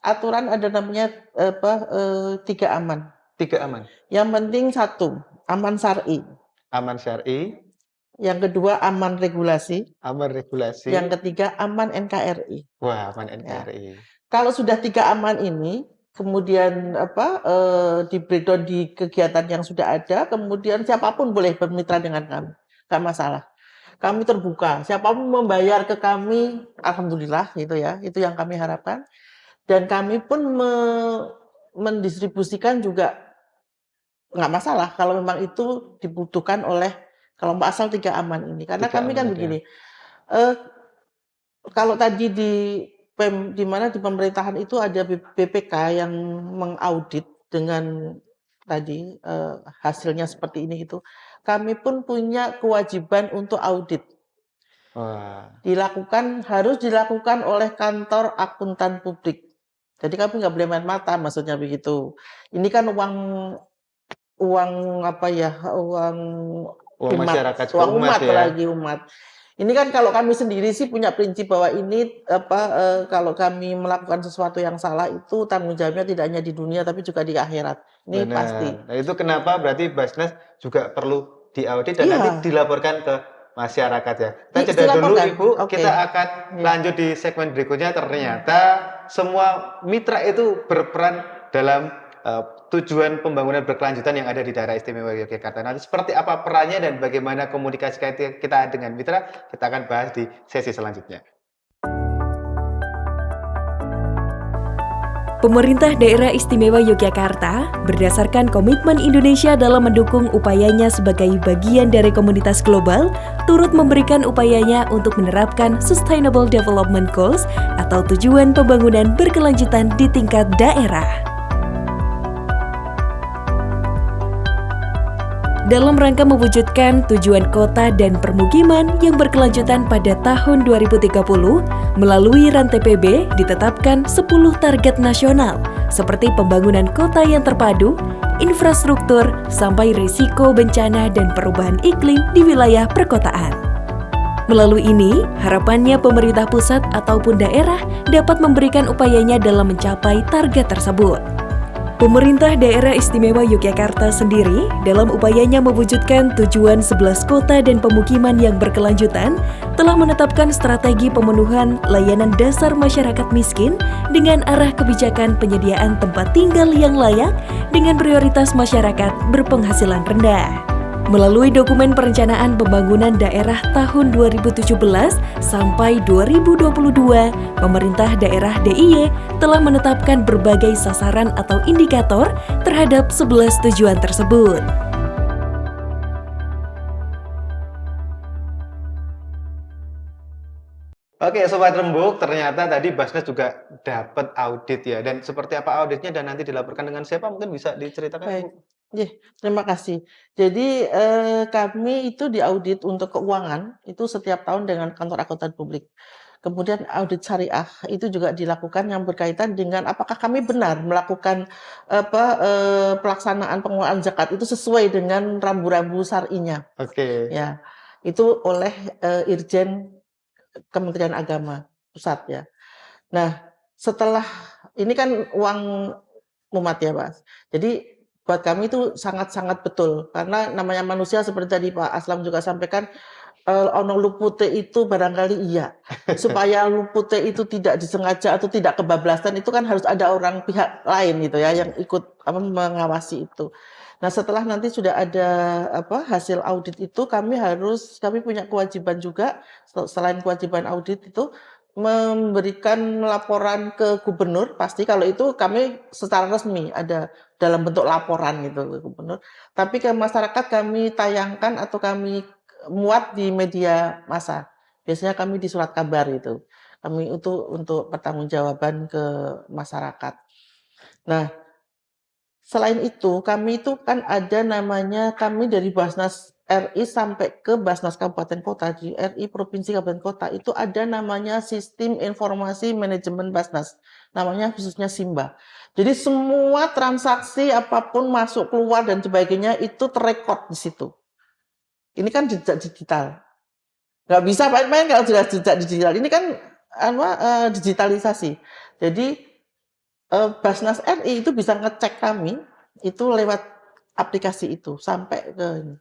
aturan ada namanya 3 aman. 3 aman. Yang penting 1, aman syar'i. Aman syar'i. Yang kedua aman regulasi. Aman regulasi. Yang ketiga aman NKRI. Wah, aman NKRI. Ya. Kalau sudah 3 aman ini, kemudian di breakdown di kegiatan yang sudah ada, kemudian siapapun boleh bermitra dengan kami, nggak masalah. Kami terbuka, siapapun membayar ke kami, alhamdulillah gitu ya, itu yang kami harapkan. Dan kami pun mendistribusikan juga nggak masalah kalau memang itu dibutuhkan oleh kelompok asal 3 aman ini. Karena kami kan begini, kalau tadi di mana di pemerintahan itu ada BPK yang mengaudit dengan tadi hasilnya seperti ini itu kami pun punya kewajiban untuk audit. Wah. Harus dilakukan oleh kantor akuntan publik. Jadi kami nggak boleh main mata, maksudnya begitu. Ini kan uang apa ya, uang Uang umat, masyarakat juga uang umat umat ya. lagi umat. Ini kan kalau kami sendiri sih punya prinsip bahwa ini kalau kami melakukan sesuatu yang salah itu tanggung jawabnya tidak hanya di dunia tapi juga di akhirat. Ini pasti. Benar. Nah, itu kenapa berarti Basnas juga perlu diaudit dan nanti Iya, dilaporkan ke masyarakat ya. Kita jeda dulu dilaporkan. Ibu, Oke. kita akan Iya. lanjut di segmen berikutnya. Ternyata semua mitra itu berperan dalam tujuan pembangunan berkelanjutan yang ada di daerah istimewa Yogyakarta. Nanti seperti apa perannya dan bagaimana komunikasi kita dengan mitra, kita akan bahas di sesi selanjutnya. Pemerintah Daerah Istimewa Yogyakarta berdasarkan komitmen Indonesia dalam mendukung upayanya sebagai bagian dari komunitas global, turut memberikan upayanya untuk menerapkan Sustainable Development Goals atau tujuan pembangunan berkelanjutan di tingkat daerah. Dalam rangka mewujudkan tujuan kota dan permukiman yang berkelanjutan pada tahun 2030, melalui rantai PB ditetapkan 10 target nasional seperti pembangunan kota yang terpadu, infrastruktur, sampai risiko bencana dan perubahan iklim di wilayah perkotaan. Melalui ini, harapannya pemerintah pusat ataupun daerah dapat memberikan upayanya dalam mencapai target tersebut. Pemerintah Daerah Istimewa Yogyakarta sendiri dalam upayanya mewujudkan tujuan 11 kota dan pemukiman yang berkelanjutan telah menetapkan strategi pemenuhan layanan dasar masyarakat miskin dengan arah kebijakan penyediaan tempat tinggal yang layak dengan prioritas masyarakat berpenghasilan rendah. Melalui dokumen perencanaan pembangunan daerah tahun 2017 sampai 2022, pemerintah daerah DIY telah menetapkan berbagai sasaran atau indikator terhadap 11 tujuan tersebut. Oke, Sobat Rembuk, ternyata tadi Basnas juga dapat audit ya. Dan seperti apa auditnya dan nanti dilaporkan dengan siapa mungkin bisa diceritakan, Baik. Bu? Iya, terima kasih. Jadi kami itu diaudit untuk keuangan itu setiap tahun dengan kantor akuntan publik. Kemudian audit syariah itu juga dilakukan yang berkaitan dengan apakah kami benar melakukan pelaksanaan pengelolaan zakat itu sesuai dengan rambu-rambu syar'inya. Oke. Ya, itu oleh Irjen Kementerian Agama Pusat ya. Nah, setelah ini kan uang umat ya, Mas. Jadi buat kami itu sangat-sangat betul karena namanya manusia seperti tadi Pak Aslam juga sampaikan ono lupute itu barangkali iya. Supaya lupute itu tidak disengaja atau tidak kebablasan itu kan harus ada orang pihak lain gitu ya yang ikut mengawasi itu. Nah, setelah nanti sudah ada hasil audit itu kami punya kewajiban juga selain kewajiban audit itu memberikan laporan ke gubernur, pasti kalau itu kami secara resmi ada dalam bentuk laporan gitu ke gubernur. Tapi ke masyarakat kami tayangkan atau kami muat di media massa. Biasanya kami di surat kabar itu. Kami itu untuk pertanggungjawaban ke masyarakat. Nah, selain itu kami itu kan ada namanya kami dari Basnas RI sampai ke Basnas Kabupaten Kota, di RI Provinsi Kabupaten Kota itu ada namanya Sistem Informasi Manajemen Basnas, namanya khususnya SIMBA. Jadi semua transaksi apapun masuk keluar dan sebagainya itu terrekod di situ. Ini kan jejak digital, nggak bisa main-main kalau sudah jejak digital. Ini kan digitalisasi. Jadi Basnas RI itu bisa ngecek kami itu lewat aplikasi itu sampai ke ini.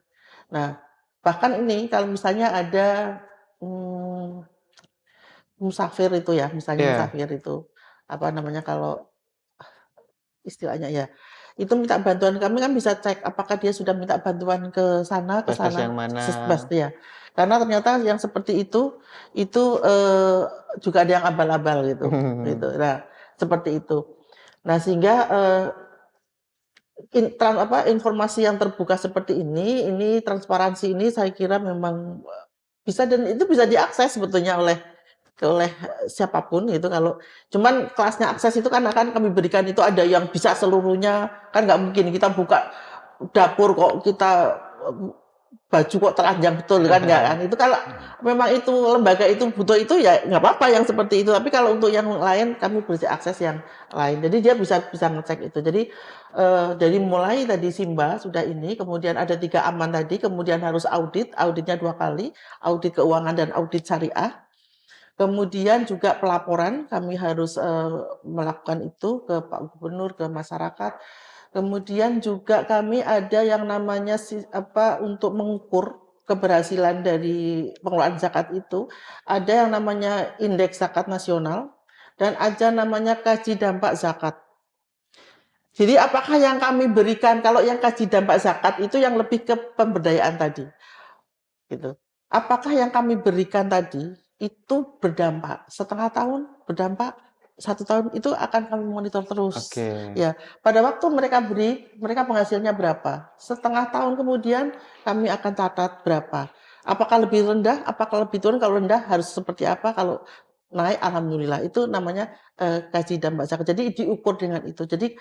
Nah, bahkan ini kalau misalnya ada musafir itu ya, misalnya musafir itu apa namanya kalau istilahnya ya, itu minta bantuan kami kan bisa cek apakah dia sudah minta bantuan ke sana, Basnas yang mana? Pasti ya. Karena ternyata yang seperti itu juga ada yang abal-abal gitu, gitu. Nah, seperti itu. Nah, sehingga informasi yang terbuka seperti ini transparansi ini saya kira memang bisa dan itu bisa diakses sebetulnya oleh siapapun gitu. Kalau cuman kelasnya akses itu kan akan kami berikan itu ada yang bisa seluruhnya, kan nggak mungkin kita buka dapur kok kita baju kok telanjang betul kan nggak kan? Itu kalau memang itu lembaga itu butuh itu ya nggak apa-apa yang seperti itu. Tapi kalau untuk yang lain kami beri akses yang lain. Jadi dia bisa ngecek itu. Jadi dari mulai tadi Simba sudah ini, kemudian ada 3 aman tadi, kemudian harus auditnya 2 kali, audit keuangan dan audit syariah. Kemudian juga pelaporan kami harus melakukan itu ke Pak Gubernur, ke masyarakat. Kemudian juga kami ada yang namanya untuk mengukur keberhasilan dari pengelolaan zakat itu, ada yang namanya indeks zakat nasional dan ada namanya kaji dampak zakat. Jadi apakah yang kami berikan, kalau yang kaji dampak zakat itu yang lebih ke pemberdayaan tadi, gitu. Apakah yang kami berikan tadi itu berdampak setengah tahun, berdampak 1 tahun, itu akan kami monitor terus. Oke. Ya, pada waktu mereka beri, mereka penghasilnya berapa? Setengah tahun kemudian kami akan catat berapa. Apakah lebih rendah, apakah lebih turun? Kalau rendah harus seperti apa? Kalau naik, alhamdulillah. Itu namanya kaji dampak zakat. Jadi diukur dengan itu. Jadi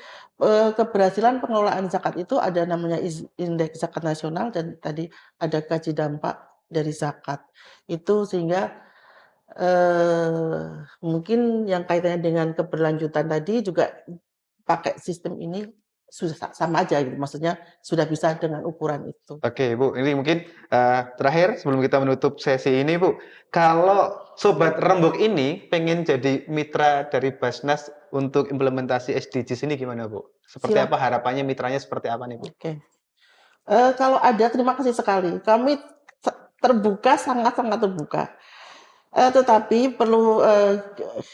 keberhasilan pengelolaan zakat itu ada namanya indeks zakat nasional dan tadi ada kaji dampak dari zakat. Itu sehingga mungkin yang kaitannya dengan keberlanjutan tadi juga pakai sistem ini sudah sama aja gitu, maksudnya sudah bisa dengan ukuran itu. Oke, Bu, ini mungkin terakhir sebelum kita menutup sesi ini, Bu. Kalau Sobat Rembuk ini pengen jadi mitra dari Basnas untuk implementasi SDGs ini gimana, Bu? Seperti Silakan. apa harapannya, mitranya seperti apa nih, Bu? Oke. Kalau ada, terima kasih sekali. Kami terbuka, sangat-sangat terbuka. Tetapi perlu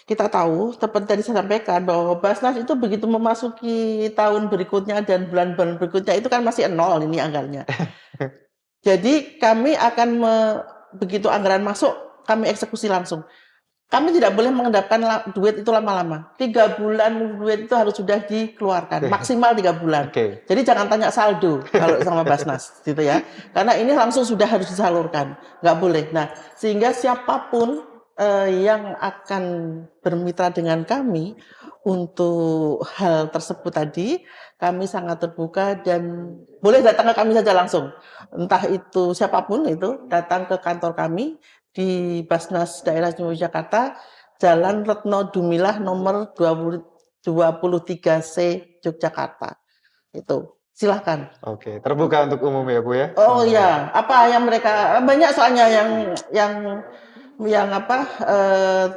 kita tahu, seperti tadi saya sampaikan, bahwa Basnas itu begitu memasuki tahun berikutnya dan bulan-bulan berikutnya itu kan masih nol ini anggarannya. Jadi kami akan begitu anggaran masuk, kami eksekusi langsung. Kami tidak boleh mengendapkan duit itu lama-lama. 3 bulan duit itu harus sudah dikeluarkan, maksimal 3 bulan. Oke. Jadi jangan tanya saldo kalau sama Basnas, gitu ya. Karena ini langsung sudah harus disalurkan, nggak boleh. Nah, sehingga siapapun yang akan bermitra dengan kami untuk hal tersebut tadi, kami sangat terbuka dan boleh datang ke kami saja langsung. Entah itu siapapun itu datang ke kantor kami di Basnas Daerah Istimewa Yogyakarta, Jalan Retno Dumilah nomor 23C Yogyakarta. Itu. Silahkan. Oke, terbuka untuk umum ya, Bu ya? Oh ya, apa yang mereka banyak soalnya yang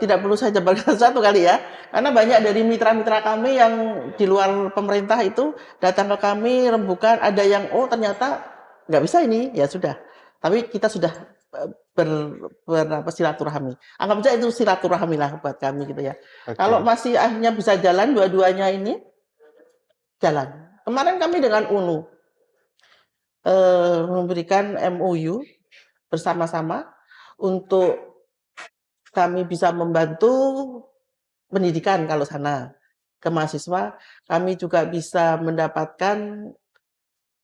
tidak perlu saya jabarkan satu kali ya. Karena banyak dari mitra-mitra kami yang di luar pemerintah itu datang ke kami rembukan, ada yang ternyata nggak bisa ini, ya sudah. Tapi kita sudah silaturahmi. Anggap saja itu silaturahmi lah buat kami gitu ya. Oke. Kalau masih akhirnya bisa jalan dua-duanya ini jalan. Kemarin kami dengan UNU memberikan MOU bersama-sama untuk kami bisa membantu pendidikan kalau sana ke mahasiswa. Kami juga bisa mendapatkan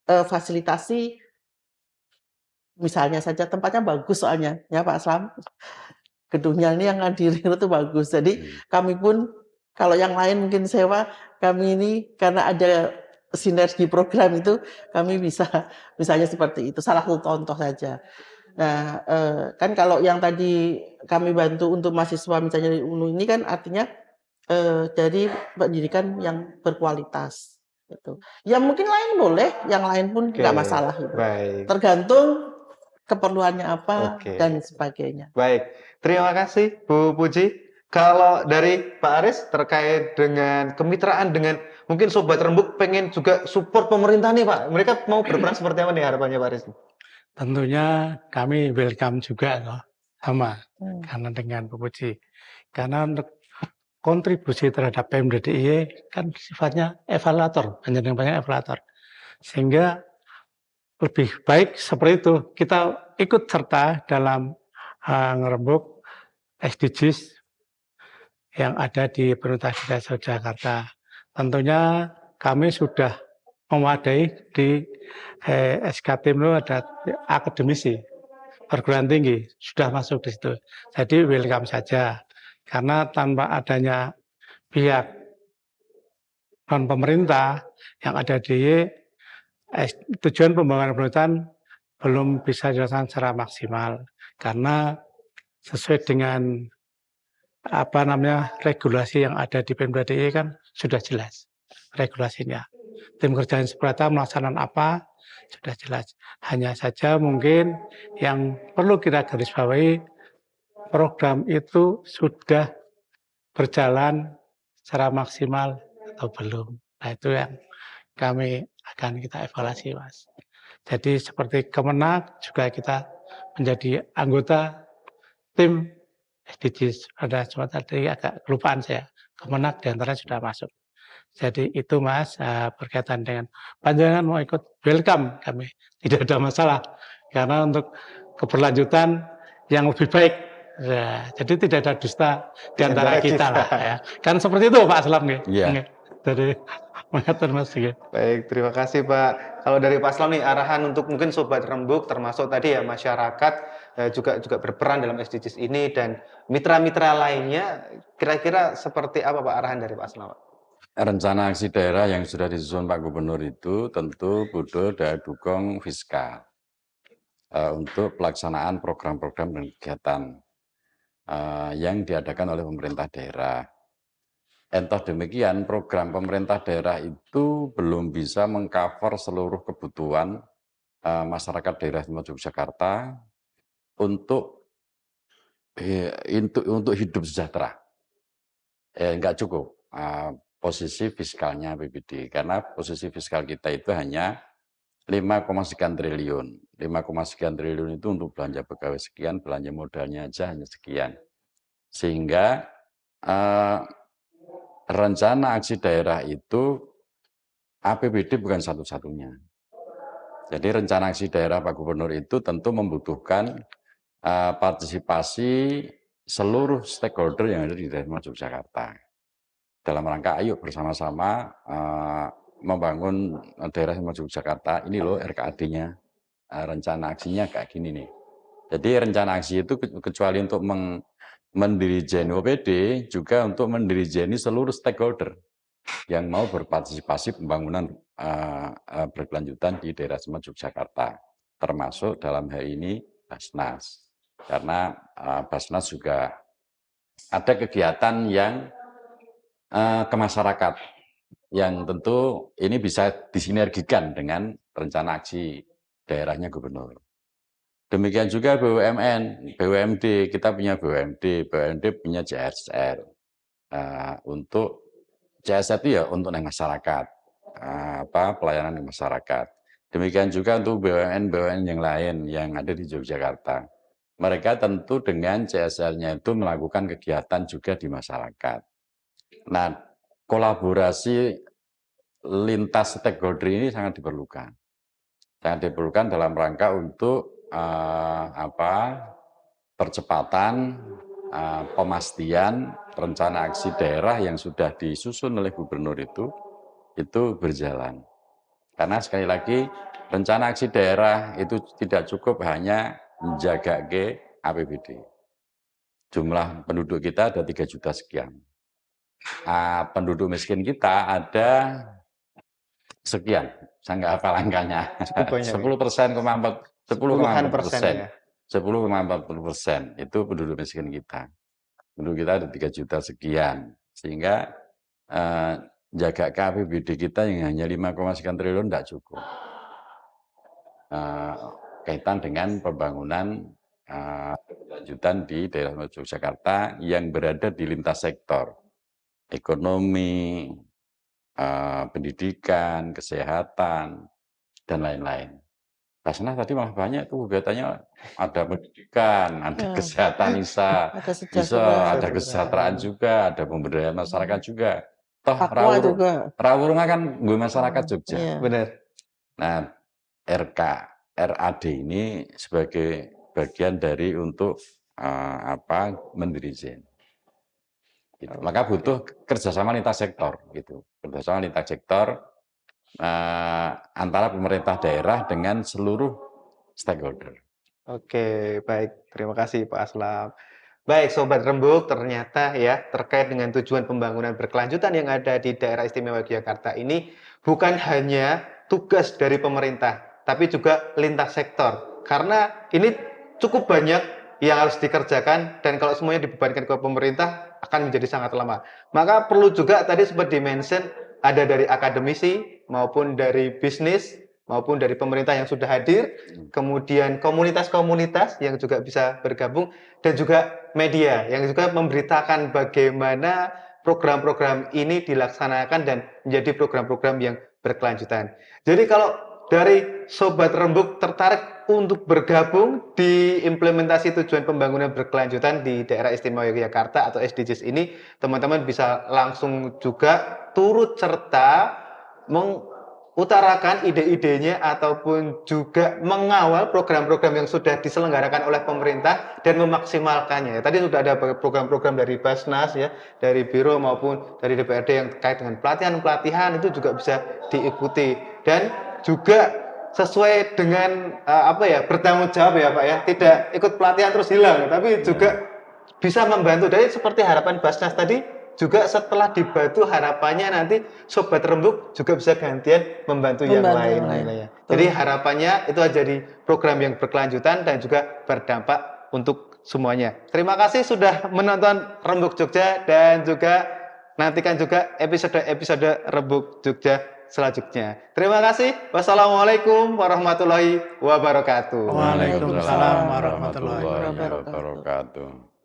fasilitasi. Misalnya saja tempatnya bagus soalnya, ya Pak Aslam. Gedungnya ini yang ngadirin itu bagus. Jadi kami pun kalau yang lain mungkin sewa, kami ini karena ada sinergi program itu, kami bisa misalnya seperti itu. Salah satu contoh saja. Nah, kan kalau yang tadi kami bantu untuk mahasiswa misalnya di UNU ini kan artinya dari pendidikan yang berkualitas. Gitu. Ya mungkin lain boleh, yang lain pun nggak masalah. Gitu. Baik. Tergantung keperluannya apa Oke. dan sebagainya. Baik, terima kasih Bu Puji. Kalau dari Pak Aris terkait dengan kemitraan dengan mungkin Sobat Rembuk pengen juga support pemerintah nih Pak. Mereka mau berperan seperti apa nih harapannya Pak Aris? Tentunya kami welcome juga loh, sama karena dengan Bu Puji. Karena untuk kontribusi terhadap Pemda DIY kan sifatnya evaluator, hanya yang banyak evaluator. Sehingga lebih baik seperti itu, kita ikut serta dalam ngerembuk SDGs yang ada di Pemerintah Desa Jakarta. Tentunya kami sudah memadai di SKT itu ada akademisi perguruan tinggi, sudah masuk di situ. Jadi welcome saja, karena tanpa adanya pihak non pemerintah yang ada di tujuan pembangunan pemerintahan belum bisa dilaksanakan secara maksimal karena sesuai dengan regulasi yang ada di Pemda DIY kan sudah jelas regulasinya. Tim kerja Inspektorat melaksanakan apa sudah jelas. Hanya saja mungkin yang perlu kita garis bawahi, program itu sudah berjalan secara maksimal atau belum. Nah itu yang kami akan kita evaluasi, Mas. Jadi seperti Kemenak juga kita menjadi anggota tim SDGs. Ada cuma tadi agak kelupaan saya. Kemenak diantara sudah masuk. Jadi itu Mas, berkaitan dengan panjenengan mau ikut, welcome kami. Tidak ada masalah. Karena untuk keberlanjutan yang lebih baik. Ya, jadi tidak ada dusta di antara kita lah ya. Kan seperti itu Pak Aslam ya. Iya. Dari mengatur Mas ya. Baik, terima kasih Pak. Kalau dari Pak Aslam nih, arahan untuk mungkin Sobat Rembuk, termasuk tadi ya masyarakat juga berperan dalam SDGs ini dan mitra-mitra lainnya, kira-kira seperti apa Pak arahan dari Pak Aslam? Rencana aksi daerah yang sudah disusun Pak Gubernur itu tentu butuh daya dukung fiskal untuk pelaksanaan program-program dan kegiatan yang diadakan oleh pemerintah daerah. Entah demikian, program pemerintah daerah itu belum bisa mengcover seluruh kebutuhan masyarakat daerah Istimewa Yogyakarta untuk hidup sejahtera. Enggak cukup posisi fiskalnya APBD, karena posisi fiskal kita itu hanya 5, sekian triliun. 5, sekian triliun itu untuk belanja pegawai sekian, belanja modalnya aja hanya sekian. Sehingga rencana aksi daerah itu APBD bukan satu-satunya. Jadi rencana aksi daerah Pak Gubernur itu tentu membutuhkan partisipasi seluruh stakeholder yang ada di daerah Yogyakarta. Dalam rangka ayo bersama-sama membangun daerah Yogyakarta, ini loh RKAD-nya, rencana aksinya kayak gini nih. Jadi rencana aksi itu kecuali untuk mendirijeni OPD, juga untuk mendirijeni seluruh stakeholder yang mau berpartisipasi pembangunan berkelanjutan di daerah Yogyakarta, termasuk dalam hal ini Basnas. Karena Basnas juga ada kegiatan yang ke masyarakat, yang tentu ini bisa disinergikan dengan rencana aksi daerahnya Gubernur. Demikian juga BUMN, BUMD, kita punya BUMD punya CSR. Untuk CSR itu ya untuk masyarakat, pelayanan di masyarakat. Demikian juga untuk BUMN yang lain yang ada di Yogyakarta. Mereka tentu dengan CSR-nya itu melakukan kegiatan juga di masyarakat. Nah, kolaborasi lintas stakeholder ini sangat diperlukan. Sangat diperlukan dalam rangka untuk percepatan pemastian rencana aksi daerah yang sudah disusun oleh Gubernur itu berjalan. Karena sekali lagi rencana aksi daerah itu tidak cukup hanya menjaga APBD. Jumlah penduduk kita ada 3 juta sekian. Penduduk miskin kita ada sekian, saya nggak hafal angkanya. 10,40% itu penduduk miskin kita. Penduduk kita ada 3 juta sekian, sehingga jaga APBD kita yang hanya 5, sekian triliun tidak cukup. Kaitan dengan pembangunan berkelanjutan di daerah Yogyakarta yang berada di lintas sektor, ekonomi, pendidikan, kesehatan, dan lain-lain. Basnas tadi malah banyak tuh kegiatannya, ada pendidikan, ada kesehatan ada kesejahteraan juga, ada pemberdayaan masyarakat juga. Toh Rawurunga kan gue masyarakat Jogja. Benar. Nah, RAD ini sebagai bagian dari untuk mendirijen. Gitu. Maka butuh kerjasama lintas sektor, gitu. Kerjasama lintas sektor antara pemerintah daerah dengan seluruh stakeholder. Oke, baik. Terima kasih Pak Aslam. Baik, Sobat Rembuk, ternyata ya terkait dengan tujuan pembangunan berkelanjutan yang ada di daerah istimewa Yogyakarta ini bukan hanya tugas dari pemerintah, tapi juga lintas sektor. karena ini cukup banyak yang harus dikerjakan dan kalau semuanya dibebankan ke pemerintah akan menjadi sangat lama. Maka perlu juga tadi sempat di-mention ada dari akademisi maupun dari bisnis maupun dari pemerintah yang sudah hadir, kemudian komunitas-komunitas yang juga bisa bergabung dan juga media yang juga memberitakan bagaimana program-program ini dilaksanakan dan menjadi program-program yang berkelanjutan. Jadi kalau dari Sobat Rembuk tertarik untuk bergabung di implementasi tujuan pembangunan berkelanjutan di Daerah Istimewa Yogyakarta atau SDGs ini, teman-teman bisa langsung juga turut serta mengutarakan ide-idenya ataupun juga mengawal program-program yang sudah diselenggarakan oleh pemerintah dan memaksimalkannya. Tadi sudah ada program-program dari Basnas ya, dari Biro maupun dari DPRD yang terkait dengan pelatihan-pelatihan itu juga bisa diikuti dan juga sesuai dengan bertanggung jawab ya Pak ya, tidak ikut pelatihan terus hilang, tapi juga bisa membantu. Dari seperti harapan Basnas tadi, juga setelah dibantu harapannya nanti Sobat Rembuk juga bisa gantian membantu yang lain. Ya. Jadi harapannya itu jadi program yang berkelanjutan dan juga berdampak untuk semuanya. Terima kasih sudah menonton Rembuk Jogja dan juga nantikan juga episode-episode Rembuk Jogja selanjutnya. Terima kasih. Wassalamualaikum warahmatullahi wabarakatuh. Waalaikumsalam warahmatullahi wabarakatuh.